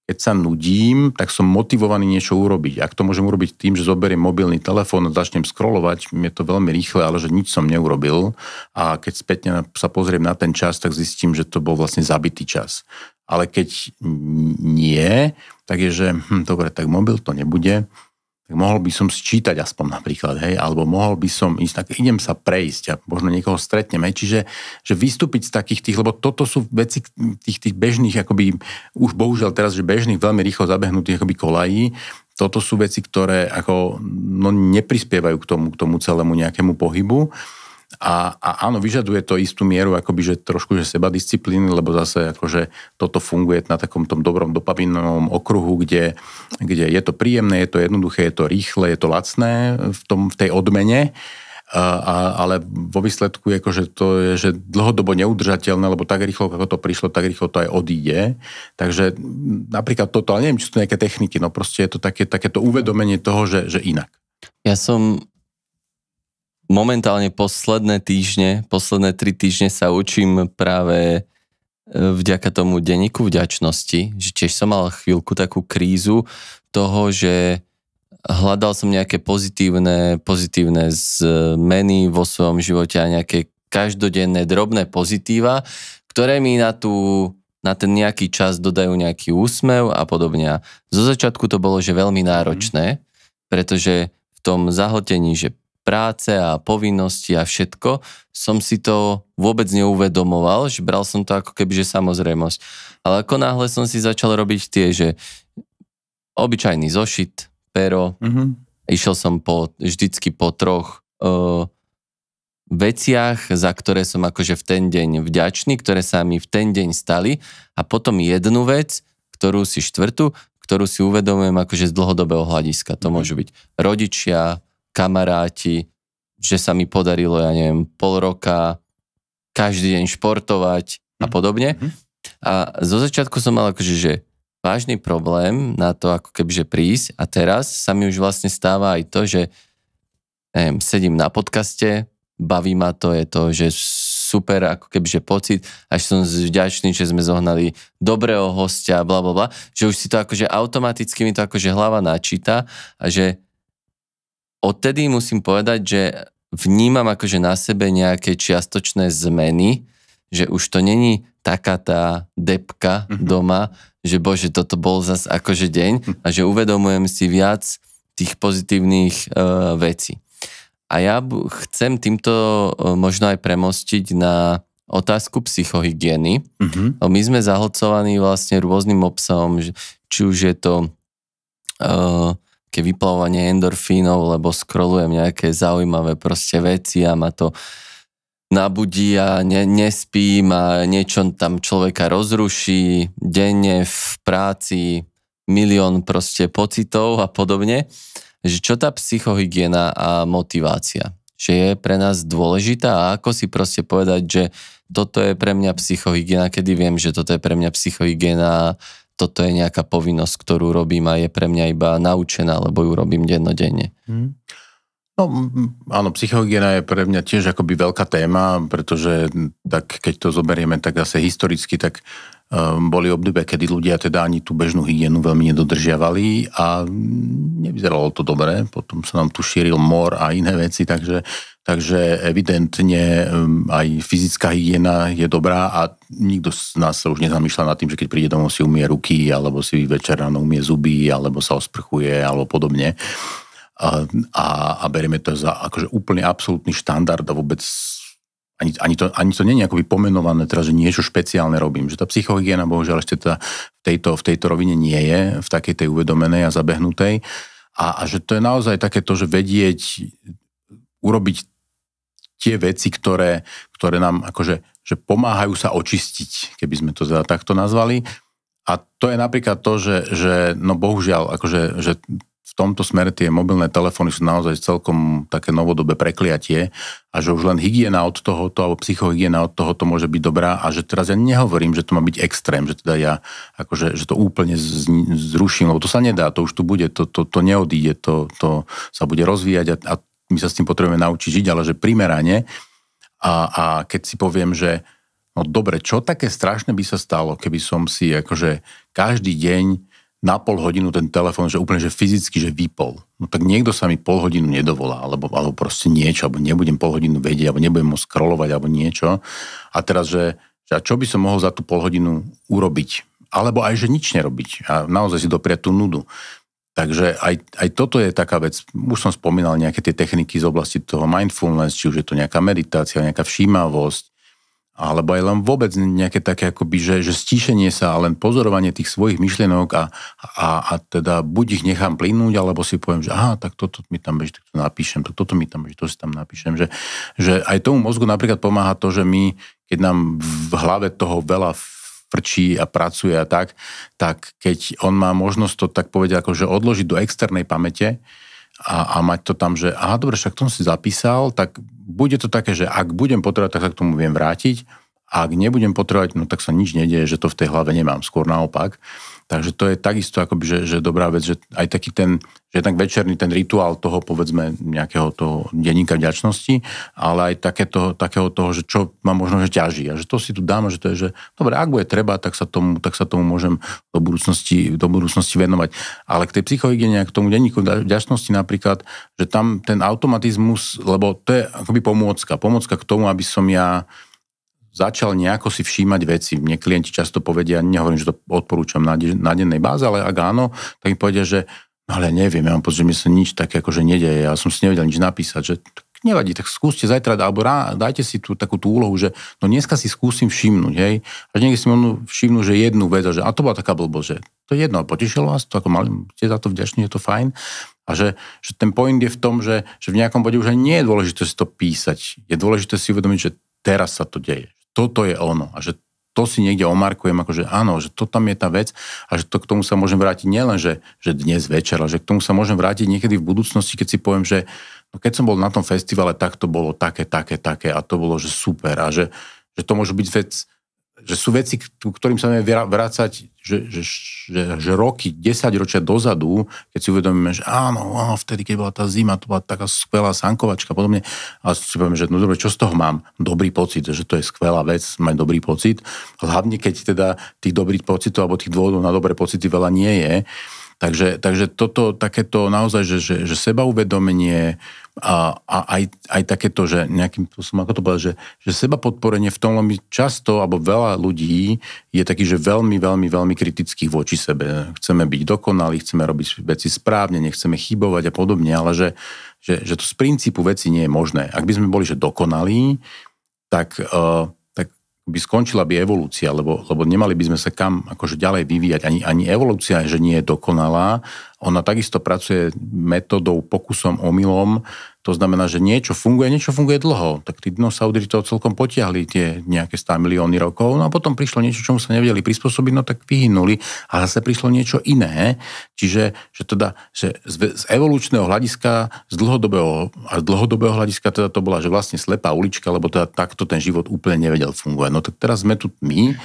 keď sa nudím, tak som motivovaný niečo urobiť. Ak to môžem urobiť tým, že zoberiem mobilný telefón a začnem scrollovať, je to veľmi rýchle, ale že nič som neurobil. A keď spätne sa pozriem na ten čas, tak zistím, že to bol vlastne zabitý čas. Ale keď nie, tak je, že dobre, tak mobil to nebude. tak mohol by som si čítať aspoň napríklad, hej, alebo mohol by som ísť, tak idem sa prejsť a možno niekoho stretnem, hej, čiže že vystúpiť z takých tých, lebo toto sú veci tých bežných, akoby už bohužiaľ teraz, že bežných, veľmi rýchlo zabehnutých akoby kolají, toto sú veci, ktoré ako, no, neprispievajú k tomu celému nejakému pohybu. A áno, vyžaduje to istú mieru akoby, že trošku že sebadisciplíny, lebo zase akože toto funguje na takom tom dobrom dopaminovom okruhu, kde je to príjemné, je to jednoduché, je to rýchle, je to lacné v tej odmene, ale vo výsledku akože to je že dlhodobo neudržateľné, lebo tak rýchlo, ako to prišlo, tak rýchlo to aj odíde. Takže napríklad toto, ale neviem, či sú to nejaké techniky, no proste je to takéto uvedomenie toho, že inak. Ja som momentálne posledné 3 týždne sa učím práve vďaka tomu denníku vďačnosti, že tiež som mal chvíľku takú krízu toho, že hľadal som nejaké pozitívne zmeny vo svojom živote a nejaké každodenné drobné pozitíva, ktoré mi na ten nejaký čas dodajú nejaký úsmev a podobne. A zo začiatku to bolo, že veľmi náročné, pretože v tom zahltení, že práce a povinnosti a všetko, som si to vôbec neuvedomoval, že bral som to ako keby, že samozrejmosť. Ale ako náhle som si začal robiť tie, že obyčajný zošit, pero, išiel som vždycky po 3 veciach, za ktoré som akože v ten deň vďačný, ktoré sa mi v ten deň stali a potom jednu vec, ktorú si ktorú si uvedomujem akože z dlhodobého hľadiska. To môžu byť rodičia, kamaráti, že sa mi podarilo, ja neviem, pol roka každý deň športovať a podobne. A zo začiatku som mal akože, že vážny problém na to ako kebyže prísť a teraz sa mi už vlastne stáva aj to, že neviem, sedím na podcaste, baví ma to, je to, že super ako kebyže pocit, až som vďačný, že sme zohnali dobrého hostia, blablabla, že už si to akože automaticky mi to akože hlava načíta a že odtedy musím povedať, že vnímam akože na sebe nejaké čiastočné zmeny, že už to není taká tá depka doma, že bože, toto bol zas akože deň a že uvedomujem si viac tých pozitívnych vecí. A ja chcem týmto možno aj premostiť na otázku psychohygieny. My sme zahlcovaní vlastne rôznym obsahom, či už je to vyplavovanie endorfínov, lebo scrollujem nejaké zaujímavé proste veci a ma to nabudí a nespím a niečo tam človeka rozruší, denne v práci milión proste pocitov a podobne. Že čo tá psychohygiena a motivácia? Že je pre nás dôležitá a ako si proste povedať, že toto je pre mňa psychohygiena, kedy viem, že toto je pre mňa psychohygiena, toto je nejaká povinnosť, ktorú robím a je pre mňa iba naučená, lebo ju robím dennodenne. No áno, psychohygiena je pre mňa tiež akoby veľká téma, pretože tak keď to zoberieme tak zase historicky, tak boli obdobia, kedy ľudia teda ani tú bežnú hygienu veľmi nedodržiavali a nevyzeralo to dobre. Potom sa nám tu šíril mor a iné veci, takže evidentne aj fyzická hygiena je dobrá a nikto z nás sa už nezamýšľa nad tým, že keď príde domov si umie ruky, alebo si večer ráno umie zuby, alebo sa osprchuje, alebo podobne. A berieme to za akože úplne absolútny štandard a vôbec ani to nie je akoby pomenované teraz, že niečo špeciálne robím. Že tá psychohygiena bohužiaľ ešte teda v tejto rovine nie je, v takej tej uvedomenej a zabehnutej. A že to je naozaj takéto, že vedieť urobiť tie veci, ktoré nám akože že pomáhajú sa očistiť, keby sme to teda takto nazvali. A to je napríklad to, že no bohužiaľ, akože, že v tomto smere tie mobilné telefóny sú naozaj celkom také novodobé prekliatie a že už len hygiena od tohoto alebo psychohygiena od tohoto môže byť dobrá a že teraz ja nehovorím, že to má byť extrém, že teda ja akože, že to úplne zruším, lebo to sa nedá, to už tu bude, to neodíde, to sa bude rozvíjať a my sa s tým potrebujeme naučiť žiť, ale že primerane a keď si poviem, že no dobre, čo také strašné by sa stalo, keby som si akože každý deň na pol hodinu ten telefón, že úplne že fyzicky, že vypol. No tak niekto sa mi pol hodinu nedovolá, alebo proste niečo, alebo nebudem pol hodinu vedieť, alebo nebudem môcť scrollovať, alebo niečo. A teraz, že čo by som mohol za tú pol hodinu urobiť? Alebo aj, že nič nerobiť a naozaj si dopriať tú nudu. Takže aj toto je taká vec, už som spomínal nejaké tie techniky z oblasti toho mindfulness, či už je to nejaká meditácia, nejaká všímavosť, alebo aj len vôbec nejaké také akoby, že stíšenie sa a len pozorovanie tých svojich myšlienok a teda buď ich nechám plynúť, alebo si poviem, že aha, tak toto mi tam beží, tak to napíšem, tak toto mi tam beží, to si tam napíšem. Že aj tomu mozgu napríklad pomáha to, že my, keď nám v hlave toho veľa frčí a pracuje a tak keď on má možnosť to tak povedať, akože odložiť do externej pamäte a mať to tam, že aha, dobre, však to som si zapísal, tak bude to také, že ak budem potrebovať, tak sa k tomu viem vrátiť, a ak nebudem potrebovať, no tak sa nič nedieje, že to v tej hlave nemám, skôr naopak. Takže to je takisto akoby, že dobrá vec, že aj taký ten, že tak večerný ten rituál toho, povedzme, nejakého toho denníka vďačnosti, ale aj takého toho, že čo ma možno, že ťaží. A že to si tu dám, že to je, že dobre, ak bude treba, tak sa tomu môžem do budúcnosti venovať. Ale k tej psychohygiene, k tomu denníku vďačnosti napríklad, že tam ten automatizmus, lebo to je akoby pomôcka k tomu, aby som ja začal nejako si všímať veci. Mne klienti často povedia, nehovorím, že to odporúčam na dennej báze, ale ak áno, tak mi povedia, že no ale neviem, ja mám pocit, že mi sa nič také akože nedeje, ja som si nevedel nič napísať, že nevadí, tak skúste zajtra, alebo dajte si tu takú tú úlohu, že no dneska si skúsim všimnúť, hej, a niekde si možno všimnú, že jednu vec, a to bola taká blbosť, že to je jedno, potešilo vás, to ako ste za to vďační, je to fajn. A že ten point je v tom, že v nejakom bode už aj nie je dôležité si to písať, je dôležité si uvedomiť, že teraz sa to deje. Toto je ono a že to si niekde omarkujem, akože áno, že to tam je tá vec a že to k tomu sa môžem vrátiť nielen, že dnes večer, ale že k tomu sa môžem vrátiť niekedy v budúcnosti, keď si poviem, že no keď som bol na tom festivale, tak to bolo také a to bolo, že super a že to môže byť vec, že sú veci, ktorým sa vieme vrácať, že roky, 10 ročia dozadu, keď si uvedomíme, že áno, vtedy, keď bola tá zima, to bola taká skvelá sankovačka a podobne. A si povieme, že no dobre, čo z toho mám? Dobrý pocit, že to je skvelá vec, mať dobrý pocit. Hlavne, keď teda tých dobrých pocitov alebo tých dôvodov na dobré pocity veľa nie je. Takže toto takéto naozaj, že sebauvedomenie a aj takéto, že nejakým spôsobom, ako to povedať, že seba podporenie v tom, lebo často, alebo veľa ľudí je taký, že veľmi, veľmi, veľmi kritických voči sebe. Chceme byť dokonalí, chceme robiť veci správne, nechceme chybovať a podobne, ale že to z princípu veci nie je možné. Ak by sme boli, že dokonalí, tak by skončila by evolúcia, lebo nemali by sme sa kam akože ďalej vyvíjať. Ani evolúcia, že nie je dokonalá. Ona takisto pracuje metodou, pokusom, omylom. To znamená, že niečo funguje dlho. Tak tí dinosauri to celkom potiahli tie nejaké 100 milióny rokov. No a potom prišlo niečo, čomu sa nevedeli prispôsobiť, no tak vyhynuli. A zase prišlo niečo iné. Čiže z evolučného hľadiska, z dlhodobého hľadiska teda to bola, že vlastne slepá ulička, lebo teda takto ten život úplne nevedel fungovať. No tak teraz sme tu my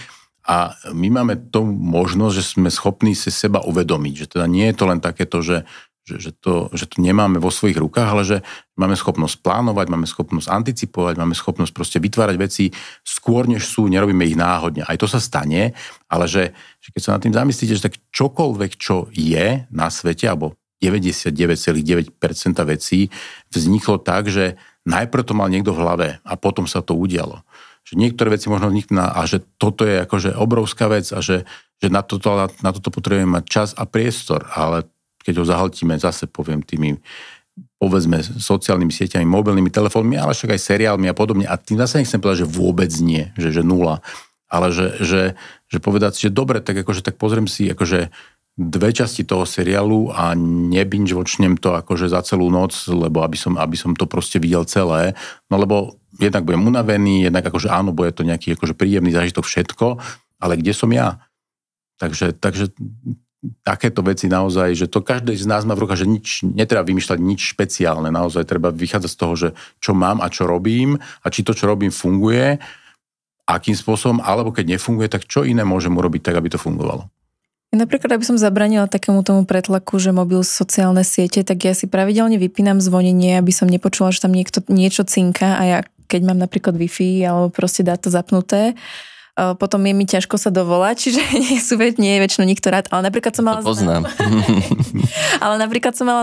a my máme tú možnosť, že sme schopní si seba uvedomiť, že teda nie je to len takéto, že to nemáme vo svojich rukách, ale že máme schopnosť plánovať, máme schopnosť anticipovať, máme schopnosť proste vytvárať veci skôr, než sú, nerobíme ich náhodne. Aj to sa stane, ale že keď sa nad tým zamyslíte, že tak čokoľvek, čo je na svete, alebo 99,9% vecí vzniklo tak, že najprv to mal niekto v hlave a potom sa to udialo. Že niektoré veci možno vzniknú a že toto je akože obrovská vec a že na toto potrebujeme mať čas a priestor, ale keď ho zahltíme, zase poviem tými, povedzme, sociálnymi sieťami, mobilnými telefónmi, ale však aj seriálmi a podobne. A tým zase nechcem povedať, že vôbec nie, že nula. Ale že povedať si, že dobre, tak akože tak pozriem si akože 2 časti toho seriálu a nebinge-watchnem to akože za celú noc, lebo aby som to proste videl celé. No lebo jednak budem unavený, jednak akože áno, bude to nejaký akože príjemný zážitok všetko, ale kde som ja? Takže takéto veci naozaj, že to každý z nás má v rukách, že nič, netreba vymýšľať nič špeciálne, naozaj treba vychádzať z toho, že čo mám a čo robím a či to, čo robím, funguje, akým spôsobom, alebo keď nefunguje, tak čo iné môžem urobiť tak, aby to fungovalo. Napríklad, aby som zabranila takému tomu pretlaku, že mobil, sociálne siete, tak ja si pravidelne vypínam zvonenie, aby som nepočula, že tam niekto niečo cinka a ja, keď mám napríklad Wi-Fi alebo proste dáta zapnuté, potom je mi ťažko sa dovolať, čiže nie je väčšinou nikto rád, ale napríklad som mala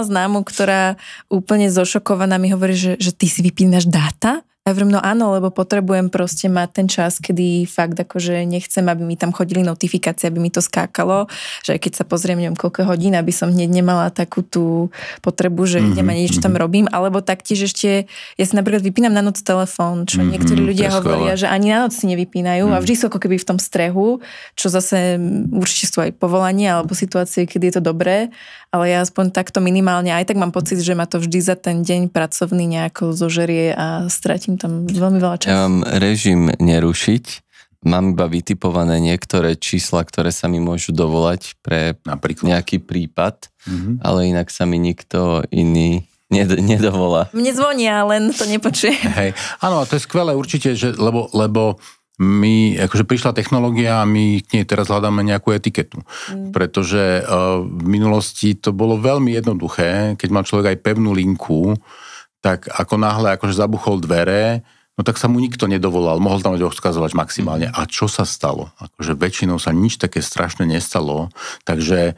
známu, ktorá úplne zošokovaná mi hovorí, že ty si vypínaš dáta? Ja vrem, no áno, lebo potrebujem proste mať ten čas, kedy fakt akože nechcem, aby mi tam chodili notifikácie, aby mi to skákalo, že keď sa pozriem, neviem koľko hodín, aby som hneď nemala takú tú potrebu, že idem a niečo tam robím, alebo taktiež ešte, ja si napríklad vypínam na noc telefón, čo niektorí ľudia hovoria, že ani na noc si nevypínajú a vždy sú ako keby v tom strehu, čo zase určite sú aj povolania alebo situácie, kedy je to dobré, ale ja aspoň takto minimálne aj tak mám pocit, že ma to vždy za ten deň pracovný nejako zožerie a stratím tam veľmi veľa času. Ja mám režim nerušiť, mám iba vytipované niektoré čísla, ktoré sa mi môžu dovolať pre napríklad nejaký prípad, ale inak sa mi nikto iný nedovolá. Mne zvonia, len to nepočujem. Hej. Áno, a to je skvelé určite, že, lebo my, akože prišla technológia a my k nej teraz hľadáme nejakú etiketu. Pretože v minulosti to bolo veľmi jednoduché, keď mal človek aj pevnú linku, tak ako náhle akože zabuchol dvere, no tak sa mu nikto nedovolal, mohol tam odkazovač maximálne. A čo sa stalo? Akože väčšinou sa nič také strašné nestalo, takže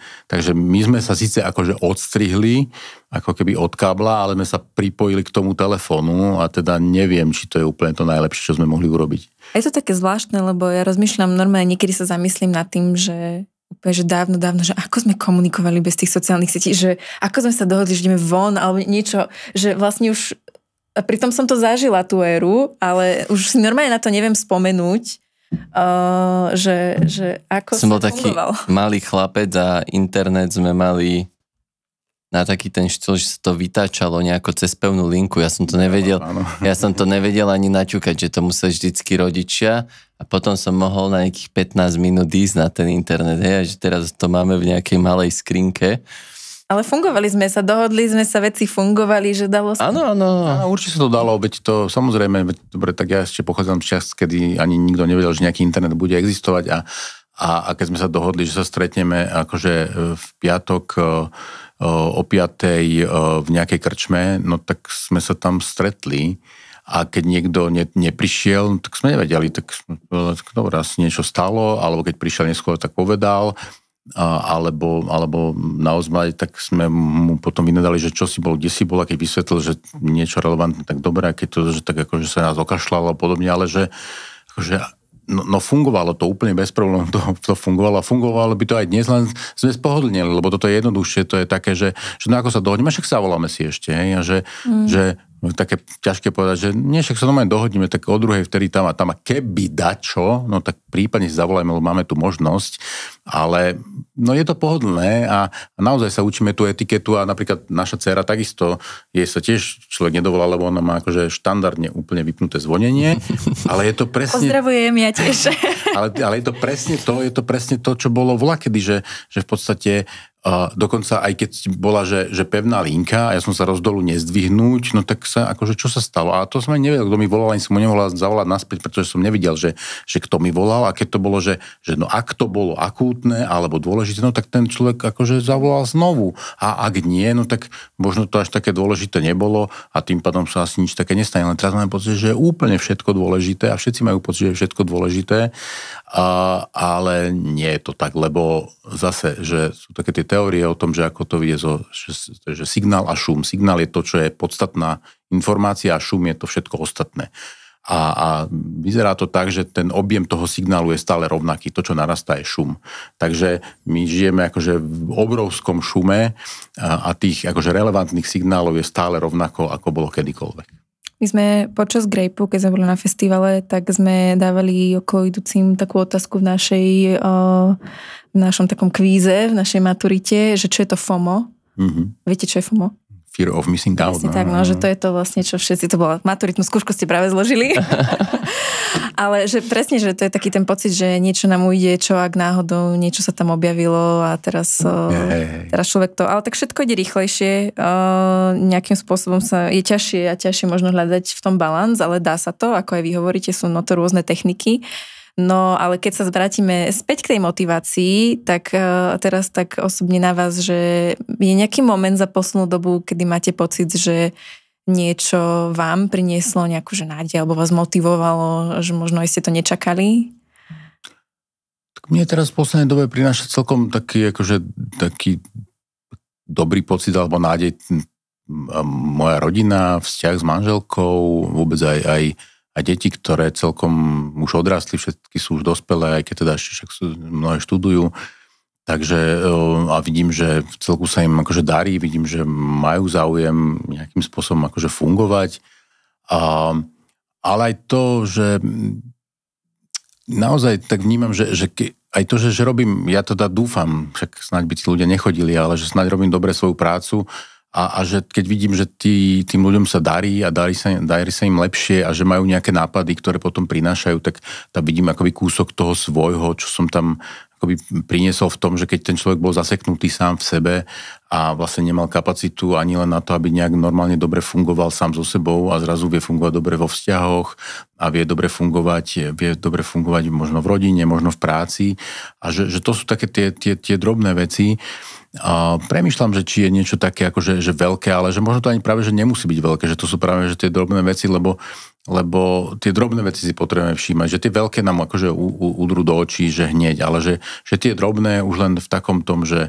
my sme sa síce akože odstrihli, ako keby od kábla, ale sme sa pripojili k tomu telefónu a teda neviem, či to je úplne to najlepšie, čo sme mohli urobiť. Je to také zvláštne, lebo ja rozmýšľam normálne, niekedy sa zamyslím nad tým, že úplne, že dávno, že ako sme komunikovali bez tých sociálnych sietí, že ako sme sa dohodli, že ideme von, alebo niečo, že vlastne už, a pritom som to zažila tú éru, ale už si normálne na to neviem spomenúť, že ako som bol fungoval. Taký malý chlapec a internet sme mali na taký ten štýl, že sa to vytáčalo nejako cez pevnú linku. Ja som to nevedel ani naťukať, že to museli vždycky rodičia a potom som mohol na nejakých 15 minút ísť na ten internet. Hej, a že teraz to máme v nejakej malej skrinke. Ale fungovali sme sa, dohodli sme sa, veci fungovali, že dalo sa. Áno, určite sa to dalo, veď to samozrejme, dobre, tak ja ešte pochádzam z čas, kedy ani nikto nevedel, že nejaký internet bude existovať a keď sme sa dohodli, že sa stretneme akože v piatok o 5:00 v nejakej krčme, no tak sme sa tam stretli a keď niekto neprišiel, tak sme nevedeli, tak dobré, asi niečo stalo, alebo keď prišiel neskôr, tak povedal, alebo naozaj, tak sme mu potom vynadali, že čo si bol, kde si bol, a keď vysvetlil, že niečo relevantné, tak dobré, a keď to, že tak akože sa nás okašľalo a podobne, ale že akože No fungovalo to úplne bez problémov, to fungovalo a fungovalo by to aj dnes, len sme spohodlnili, lebo toto je jednoduchšie, to je také, že no ako sa dohodneme, však sa voláme si ešte, hej, a že také ťažké povedať, že nie, však sa normálne dohodneme, tak o druhej vtedy tam a keby dačo, no tak prípadne si zavolajme, lebo máme tu možnosť, ale no je to pohodlné a naozaj sa učíme tú etiketu a napríklad naša dcéra takisto, jej sa tiež človek nedovolá, lebo ona má akože štandardne úplne vypnuté zvonenie, ale je to presne... Pozdravujem, ja tiež. Ale je to presne to, čo bolo vlakedy, že v podstate dokonca aj keď bola, že pevná linka a ja som sa rozdolu nezdvihnúť, no tak sa, akože čo sa stalo? A to som aj nevedel, kto mi volal, ani som mu nemohol zavolať naspäť, pretože som nevidel, že kto mi volal a keď to bolo, že no ak to bolo akútne alebo dôležité, no tak ten človek akože zavolal znovu. A ak nie, no tak možno to až také dôležité nebolo a tým pádom sa asi nič také nestane. Len teraz máme pocit, že je úplne všetko dôležité a všetci majú pocit, že je všetko dôležité, ale nie je to tak, lebo zase, že sú také tie teórie o tom, že ako to vie, že signál a šum. Signál je to, čo je podstatná informácia a šum je to všetko ostatné. A vyzerá to tak, že ten objem toho signálu je stále rovnaký. To, čo narastá, je šum. Takže my žijeme akože v obrovskom šume a tých akože relevantných signálov je stále rovnako, ako bolo kedykoľvek. My sme počas Grapeu, keď sme boli na festivale, tak sme dávali okolo idúcim takú otázku v našom takom kvíze, v našej maturite, že čo je to FOMO. Mm-hmm. Viete, čo je FOMO? Fear of missing out. Vlastne tak, no, že to je to vlastne, čo všetci, to bola maturitnú skúšku ste práve zložili. Ale že presne, že to je taký ten pocit, že niečo nám ujde, čo ak náhodou niečo sa tam objavilo a teraz človek to, ale tak všetko ide rýchlejšie, nejakým spôsobom je ťažšie a ťažšie možno hľadať v tom balans, ale dá sa to, ako aj vy hovoríte, sú to rôzne techniky. No, ale keď sa vrátime späť k tej motivácii, tak teraz tak osobne na vás, že je nejaký moment za poslednú dobu, kedy máte pocit, že niečo vám prinieslo nejakú nádej, alebo vás motivovalo, že možno aj ste to nečakali? Tak mne teraz v poslednej dobe prináša celkom taký dobrý pocit alebo nádej moja rodina, vzťah s manželkou, vôbec aj deti, ktoré celkom už odrastli, všetky sú už dospelé, aj keď teda však mnohé študujú. Takže a vidím, že v celku sa im akože darí, vidím, že majú záujem nejakým spôsobom akože fungovať. Ale aj to, že naozaj tak vnímam, že aj to, že robím, ja teda dúfam, však snáď by tí ľudia nechodili, ale že snáď robím dobre svoju prácu a že keď vidím, že tým ľuďom sa darí a darí sa im lepšie a že majú nejaké nápady, ktoré potom prinášajú, tak vidím akoby kúsok toho svojho, čo som tam akoby priniesol v tom, že keď ten človek bol zaseknutý sám v sebe a vlastne nemal kapacitu ani len na to, aby nejak normálne dobre fungoval sám so sebou a zrazu vie fungovať dobre vo vzťahoch a vie dobre fungovať možno v rodine, možno v práci a že to sú také tie drobné veci. A premýšľam, že či je niečo také akože že veľké, ale že možno to ani práve, že nemusí byť veľké, že to sú práve že tie drobné veci, lebo tie drobné veci si potrebujeme všímať, že tie veľké nám akože udrú do očí, že hneď, ale že tie drobné už len v takom tom, že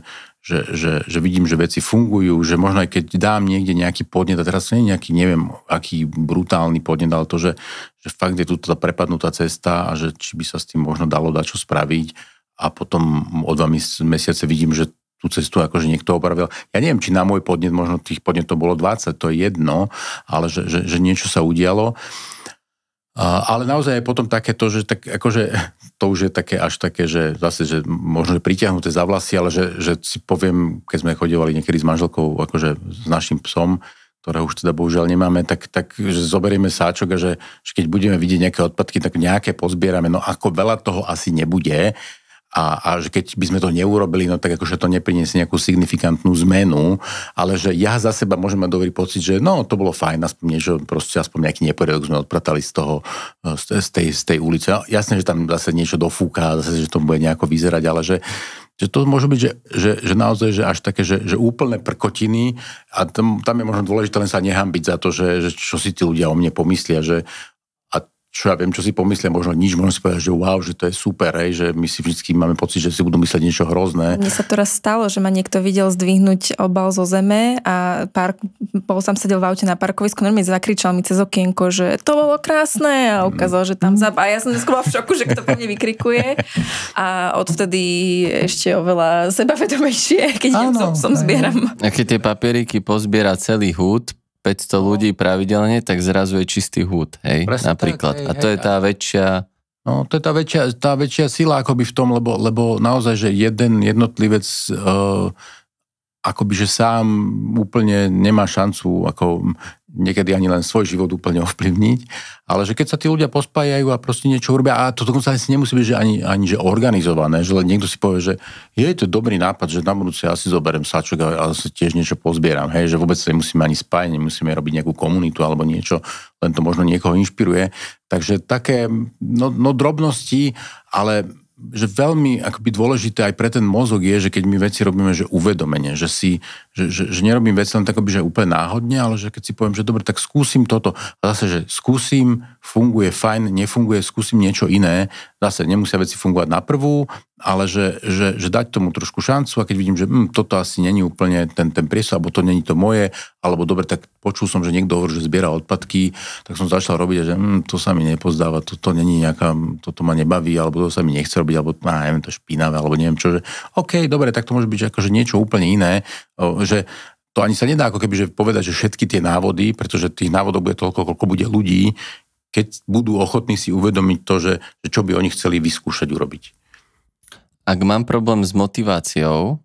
vidím, že veci fungujú, že možno aj keď dám niekde nejaký podnet, a teraz nie je nejaký, neviem, aký brutálny podnet, ale to, že fakt je tu tá prepadnutá cesta a že či by sa s tým možno dalo dať čo spraviť a potom o 2 mesiace vidím, že tú cestu akože niekto opravil. Ja neviem, či na môj podnet, možno tých podnetov bolo 20, to je jedno, ale že niečo sa udialo. Ale naozaj je potom také to, že tak akože to už je také až také, že zase, že možno pritiahnuté za vlasy, ale že si poviem, keď sme chodívali niekedy s manželkou, akože s našim psom, ktorého už teda bohužiaľ nemáme, tak že zoberieme sáčok a že keď budeme vidieť nejaké odpadky, tak nejaké pozbierame, no ako veľa toho asi nebude. A že keď by sme to neurobili, no tak akože to nepriniesie nejakú signifikantnú zmenu, ale že ja za seba môžem mať dobrý pocit, že no to bolo fajn, aspoň niečo, proste aspoň nejaký neporiadok sme odpratali z tej ulice. No, jasné, že tam zase niečo dofúka, zase, že to bude nejako vyzerať, ale že to môže byť, že naozaj, že až také, že úplné prkotiny a tam je možno dôležité len sa nehambiť za to, že čo si tí ľudia o mne pomyslia, že čo ja viem, čo si pomyslia, možno nič, možno si povedať, že wow, že to je super, že my si vždy máme pocit, že si budú mysleť niečo hrozné. Mne sa to raz stalo, že ma niekto videl zdvihnúť obal zo zeme a bol som sedel v aute na parkovisku, normálne zakričal mi cez okienko, že to bolo krásne a ukázal, že tam a ja som dneska bola v šoku, že kto po mne vykrikuje a odvtedy ešte oveľa sebavedomejšie, keď idem som zbieram. A keď tie papieriky pozbiera celý húd, 500 ľudí pravidelne, tak zrazu je čistý húd, hej, presne napríklad. Tak, hej, a to je tá väčšia... No, to je tá väčšia sila akoby v tom, lebo naozaj, že jeden jednotlivec akoby, že sám úplne nemá šancu ako niekedy ani len svoj život úplne ovplyvniť, ale že keď sa tí ľudia pospájajú a proste niečo urobia, a to dokonca asi nemusí byť, že ani že organizované, že len niekto si povie, že je to dobrý nápad, že na budúce ja si zoberiem sáčok a si tiež niečo pozbieram, hej, že vôbec sa nemusíme ani spájať, nemusíme robiť nejakú komunitu alebo niečo, len to možno niekoho inšpiruje. Takže také drobnosti, ale že veľmi akoby dôležité aj pre ten mozog je, že keď my veci robíme, že uvedomenie, že nerobím veci len tak, že úplne náhodne, ale že keď si poviem, že dobre, tak skúsim toto. A zase, že skúsim, funguje fajn, nefunguje, skúsim niečo iné. Zase nemusia veci fungovať na prvú, ale že dať tomu trošku šancu a keď vidím, že toto asi není úplne ten priestor, alebo to není to moje, alebo dobre, tak počul som, že niekto hovorí, že zbiera odpadky, tak som začal robiť, že to sa mi nepozdáva, toto není nejaká, toto ma nebaví, alebo to sa mi nechce robiť, alebo neviem, to špinavé, alebo neviem čo, že OK, dobre, tak to môže byť akože niečo úplne iné, že to ani sa nedá ako keby, že povedať, že všetky tie návody, pretože tých návodov bude toľko, koľko bude ľudí, keď budú ochotní si uvedomiť to, že čo by oni chceli vyskúšať urobiť. Ak mám problém s motiváciou,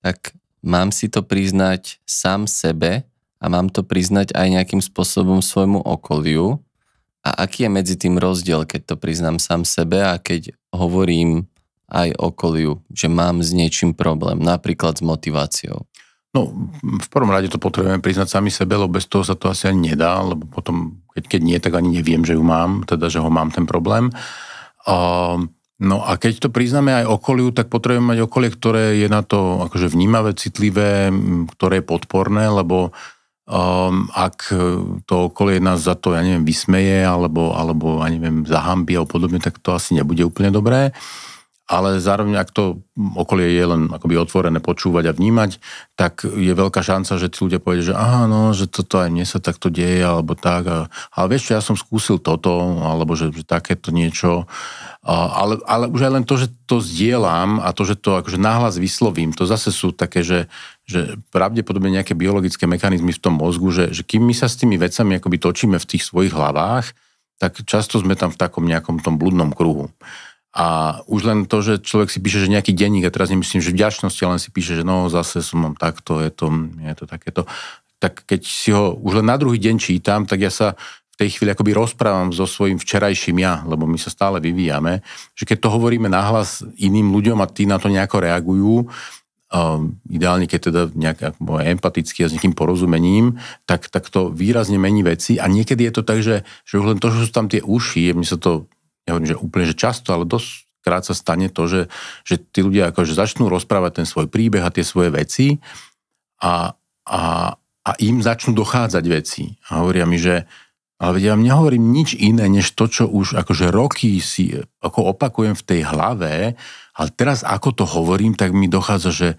tak mám si to priznať sám sebe a mám to priznať aj nejakým spôsobom svojmu okoliu. A aký je medzi tým rozdiel, keď to priznám sám sebe a keď hovorím aj okoliu, že mám s niečím problém, napríklad s motiváciou? No, v prvom rade to potrebujeme priznať sami sebe, lebo bez toho sa to asi ani nedá, lebo potom, keď nie, tak ani neviem, že ju mám, teda, že ho mám ten problém. No a keď to priznáme aj okoliu, tak potrebujeme mať okolie, ktoré je na to akože vnímavé, citlivé, ktoré je podporné, lebo ak to okolie nás za to, ja neviem, vysmeje, alebo ja neviem, zahambí a podobne, tak to asi nebude úplne dobré. ale zároveň, ak to okolie je len akoby otvorené počúvať a vnímať, tak je veľká šanca, že tí ľudia povedia, že áno, že toto aj mne sa takto deje, alebo tak. Ale vieš čo, ja som skúsil toto, alebo že takéto niečo. Ale už aj len to, že to zdieľam a to, že to akože nahlas vyslovím, to zase sú také, že pravdepodobne nejaké biologické mechanizmy v tom mozgu, že kým my sa s tými vecami akoby točíme v tých svojich hlavách, tak často sme tam v takom nejakom tom blúdnom kruhu. A už len to, že človek si píše, že nejaký denník, a teraz nemyslím, že vďačnosti, ale len si píše, že no zase som mám takto, je to takéto. Tak keď si ho už len na druhý deň čítam, tak ja sa v tej chvíli akoby rozprávam so svojím včerajším ja, lebo my sa stále vyvíjame, že keď to hovoríme nahlas iným ľuďom a tí na to nejako reagujú, ideálne keď teda nejak empaticky a s nejakým porozumením, tak to výrazne mení veci a niekedy je to tak, že už len to, že sú tam tie uši, mne sa to nehovorím, že úplne že často, ale dosť krát sa stane to, že tí ľudia akože začnú rozprávať ten svoj príbeh a tie svoje veci a im začnú dochádzať veci. A hovoria mi, že ale ja vám nehovorím nič iné, než to, čo už akože roky si ako opakujem v tej hlave, ale teraz ako to hovorím, tak mi dochádza, že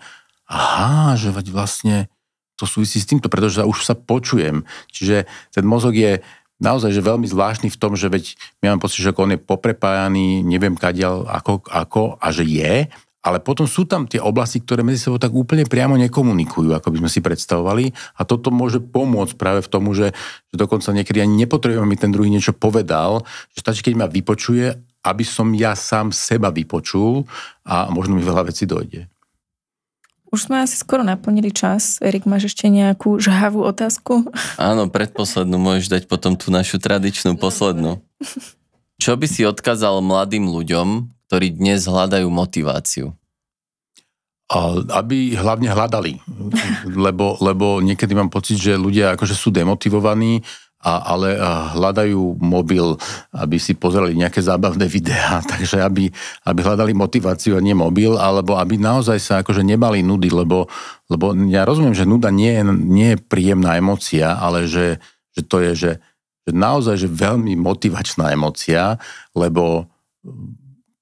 aha, že vlastne to súvisí s týmto, pretože už sa počujem. Čiže ten mozog je naozaj, že veľmi zvláštny v tom, že veď my mám pocit, že on je poprepájaný, neviem kadiaľ ako a že je, ale potom sú tam tie oblasti, ktoré medzi sebou tak úplne priamo nekomunikujú, ako by sme si predstavovali a toto môže pomôcť práve v tomu, že dokonca niekedy ani nepotrebujem, aby ten druhý niečo povedal, že stačí, keď ma vypočuje, aby som ja sám seba vypočul a možno mi veľa vecí dojde. Už sme asi skoro naplnili čas. Erik, máš ešte nejakú žhavú otázku? Áno, predposlednú môžeš dať potom tú našu tradičnú poslednú. Čo by si odkázal mladým ľuďom, ktorí dnes hľadajú motiváciu? Aby hlavne hľadali. Lebo niekedy mám pocit, že ľudia akože sú demotivovaní, ale hľadajú mobil, aby si pozerali nejaké zábavné videá, takže aby hľadali motiváciu a nie mobil, alebo aby naozaj sa akože nebali nudy, lebo ja rozumiem, že nuda nie je príjemná emócia, ale že to je, že naozaj že veľmi motivačná emócia, lebo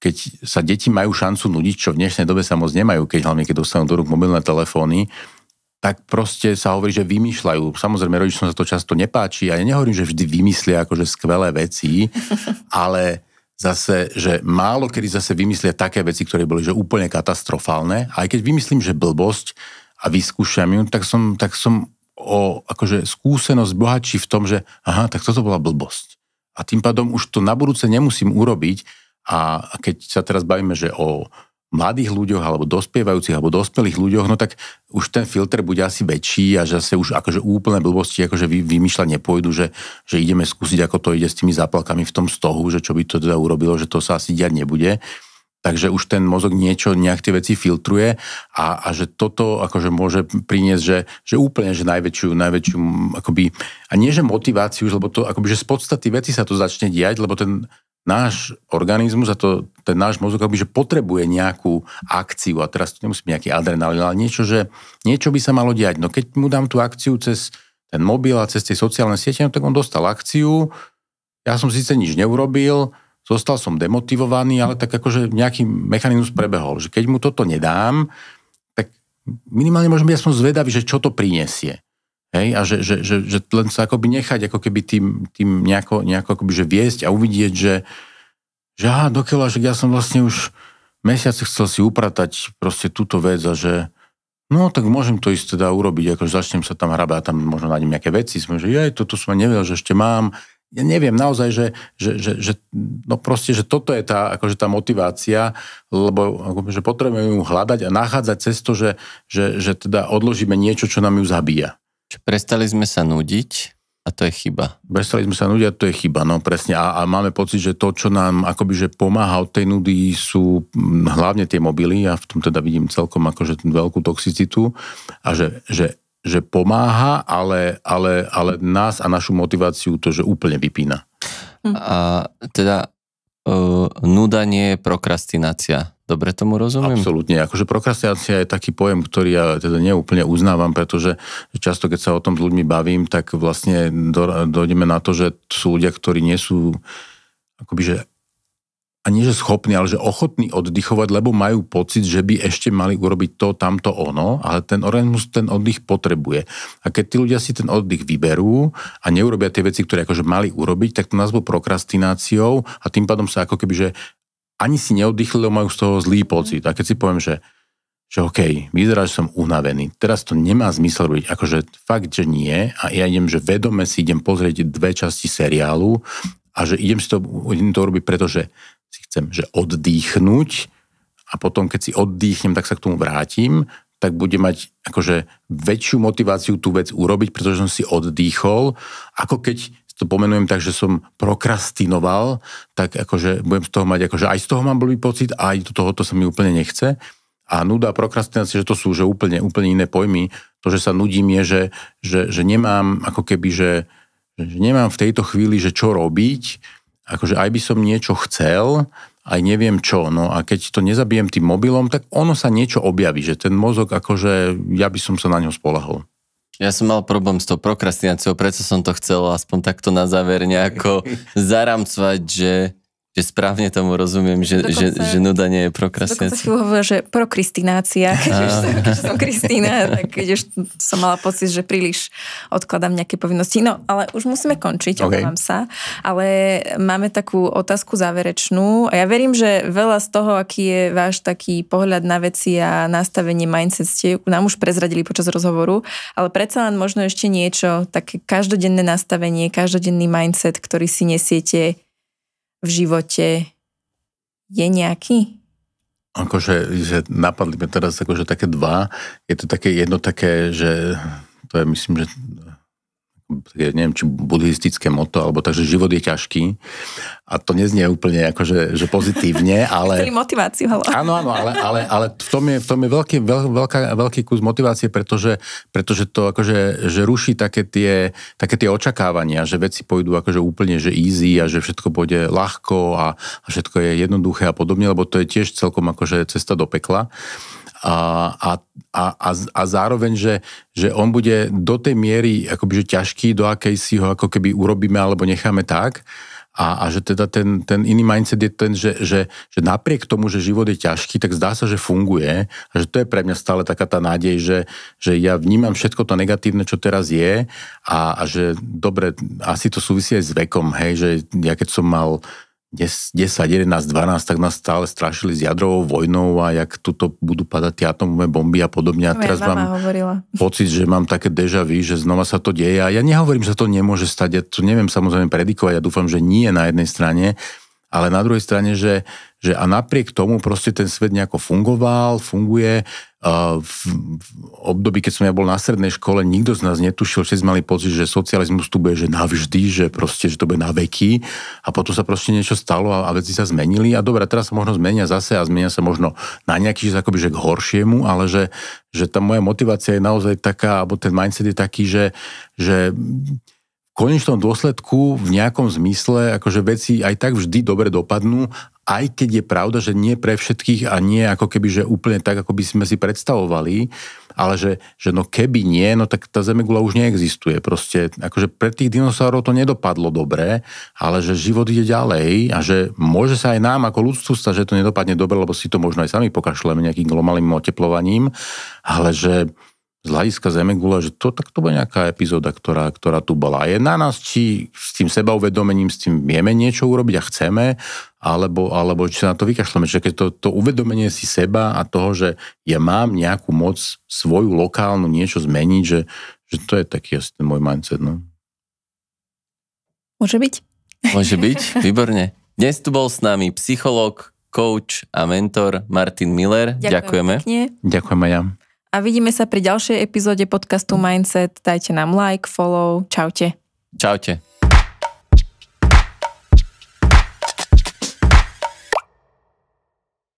keď sa deti majú šancu nudiť, čo v dnešnej dobe sa moc nemajú, hlavne keď dostanú do rúk mobilné telefóny, tak proste sa hovorí, že vymýšľajú. Samozrejme, rodičom sa to často nepáči a ja nehovorím, že vždy vymyslia akože skvelé veci, ale zase, že málo kedy zase vymyslia také veci, ktoré boli že úplne katastrofálne. A aj keď vymyslím, že blbosť a vyskúšam ju, tak som o akože skúsenosť bohatší v tom, že aha, tak toto bola blbosť. A tým pádom už to na budúce nemusím urobiť a keď sa teraz bavíme, že o mladých ľuďoch, alebo dospievajúcich, alebo dospelých ľuďoch, no tak už ten filter bude asi väčší a že sa už akože úplné blbosti akože vymýšľať nepôjdu, že ideme skúsiť, ako to ide s tými zápalkami v tom stohu, že čo by to teda urobilo, že to sa asi diať nebude. Takže už ten mozog nejak tie veci filtruje a že toto akože môže priniesť, že úplne, že najväčšiu akoby, a nie že motiváciu, lebo to akoby, že z podstaty veci sa to začne diať, lebo ten náš organizmus a ten náš mozog akoby, že potrebuje nejakú akciu a teraz to nemusí byť nejaký adrenalín, ale niečo by sa malo diať. No keď mu dám tú akciu cez ten mobil a cez tie sociálne siete, no tak on dostal akciu, ja som síce nič neurobil, zostal som demotivovaný, ale tak akože nejaký mechanizmus prebehol, že keď mu toto nedám, tak minimálne môžem byť aspoň zvedavý, že čo to prinesie. Hej, a že len sa akoby nechať ako keby tým nejako akoby, že viesť a uvidieť, že aha, dokiaľ, že ja som vlastne už mesiace chcel si upratať proste túto vec a že no tak môžem to ísť teda urobiť, akože začnem sa tam hrabať, tam možno nájdem nejaké veci, že toto som nevedel, že ešte mám. Ja neviem naozaj, že no proste, že toto je tá, akože tá motivácia, lebo že potrebujeme ju hľadať a nachádzať cez to, že teda odložíme niečo, čo nám ju zabíja. Prestali sme sa nudiť a to je chyba. Prestali sme sa nudiť a to je chyba, no presne. A máme pocit, že to, čo nám akoby, že pomáha od tej nudy sú hlavne tie mobily a v tom teda vidím celkom akože veľkú toxicitu a že pomáha, ale nás a našu motiváciu to, že úplne vypína. A teda nuda nie je prokrastinácia. Dobre tomu rozumiem? Absolútne. Akože prokrastinácia je taký pojem, ktorý ja teda neúplne uznávam, pretože často, keď sa o tom s ľuďmi bavím, tak vlastne dojdeme na to, že sú ľudia, ktorí nie sú akoby, že a nie že schopní, ale že ochotní oddychovať, lebo majú pocit, že by ešte mali urobiť to, tamto, ono, ale ten organizmus ten oddych potrebuje. A keď tí ľudia si ten oddych vyberú a neurobia tie veci, ktoré akože mali urobiť, tak to nazvú prokrastináciou a tým pádom sa ako keby, že ani si neoddychli, lebo majú z toho zlý pocit. A keď si poviem, že OK, vyzerá, že som unavený. Teraz to nemá zmysel robiť. Akože fakt, že nie. A ja idem, že vedome si idem pozrieť 2 časti seriálu a že idem to robiť, pretože si chcem, že oddychnúť a potom, keď si oddychnem, tak sa k tomu vrátim, tak budem mať akože väčšiu motiváciu tú vec urobiť, pretože som si oddychol, ako keď to pomenujem tak, že som prokrastinoval, tak akože budem z toho mať, akože aj z toho mám blbý pocit, a aj do tohoto sa mi úplne nechce. A nuda a prokrastinácia, že to sú že úplne iné pojmy. To, že sa nudím je, že nemám ako keby, že nemám v tejto chvíli, že čo robiť, akože aj by som niečo chcel, aj neviem čo, no a keď to nezabijem tým mobilom, tak ono sa niečo objaví, že ten mozog, akože ja by som sa na ňo spolahol. Ja som mal problém s tou prokrastináciou, preto som to chcel aspoň takto na záver nejako zaramcovať, že správne tomu rozumiem, že nuda nie je prokrastinácia. Dokonca si hovorila, že prokrastinácia, keď som Kristína, tak keď už som mala pocit, že príliš odkladám nejaké povinnosti. No, ale už musíme končiť, obávam sa. Ale máme takú otázku záverečnú a ja verím, že veľa z toho, aký je váš taký pohľad na veci a nastavenie mindset ste nám už prezradili počas rozhovoru, ale predsa len možno ešte niečo, také každodenné nastavenie, každodenný mindset, ktorý si nesiete v živote, je nejaký? Akože, že napadli mi teraz akože také 2. Je to také jedno také, že to je myslím, že neviem, či buddhistické motto, alebo takže život je ťažký. A to neznie úplne akože že pozitívne, ale... Chceli motiváciu, halo. Áno, ale v tom je veľký kus motivácie, pretože to akože že ruší také tie očakávania, že veci pôjdu akože úplne že easy a že všetko pôjde ľahko a všetko je jednoduché a podobne, lebo to je tiež celkom akože cesta do pekla. A zároveň, že on bude do tej miery akoby, že ťažký, do akej si ho ako keby urobíme alebo necháme tak. A že teda ten iný mindset je ten, že napriek tomu, že život je ťažký, tak zdá sa, že funguje. A že to je pre mňa stále taká tá nádej, že ja vnímam všetko to negatívne, čo teraz je a že dobre, asi to súvisí aj s vekom, hej, že ja keď som mal 10, 11, 12, tak nás stále strašili s jadrovou vojnou a jak tuto budú padať tie atomové bomby a podobne. A teraz mám pocit, že mám také déjà vu, že znova sa to deje. A ja nehovorím, že to nemôže stať. Ja to neviem samozrejme predikovať. Ja dúfam, že nie na jednej strane, ale na druhej strane, že a napriek tomu proste ten svet nejako funguje. V období, keď som ja bol na strednej škole, nikto z nás netušil, všetci mali pocit, že socializmus tu bude že navždy, že proste, že to bude na veky a potom sa proste niečo stalo a veci sa zmenili a dobre, teraz sa možno zmenia zase a zmenia sa možno na nejaký čas akoby, že k horšiemu, ale že tá moja motivácia je naozaj taká, alebo ten mindset je taký, že v konečnom dôsledku v nejakom zmysle akože veci aj tak vždy dobre dopadnú, aj keď je pravda, že nie pre všetkých a nie ako keby, že úplne tak, ako by sme si predstavovali, ale že no keby nie, no tak tá zemegula už neexistuje. Proste, akože pre tých dinosaurov to nedopadlo dobre, ale že život ide ďalej a že môže sa aj nám ako ľudstvu stať, že to nedopadne dobre, lebo si to možno aj sami pokašľeme nejakým globalným oteplovaním, ale že z hľadiska zemegule, že to bude nejaká epizóda, ktorá tu bola. Je na nás, či s tým sebauvedomením, s tým vieme niečo urobiť a chceme, alebo či sa na to vykašľame. Čiže keď to uvedomenie si seba a toho, že ja mám nejakú moc svoju lokálnu niečo zmeniť, že to je taký asi ten môj mindset. No. Môže byť? Môže byť, výborne. Dnes tu bol s nami psychológ, coach a mentor Martin Miller. Ďakujeme. Ďakujem aj ja. A vidíme sa pri ďalšej epizóde podcastu Mindset. Dajte nám like, follow. Čaute. Čaute.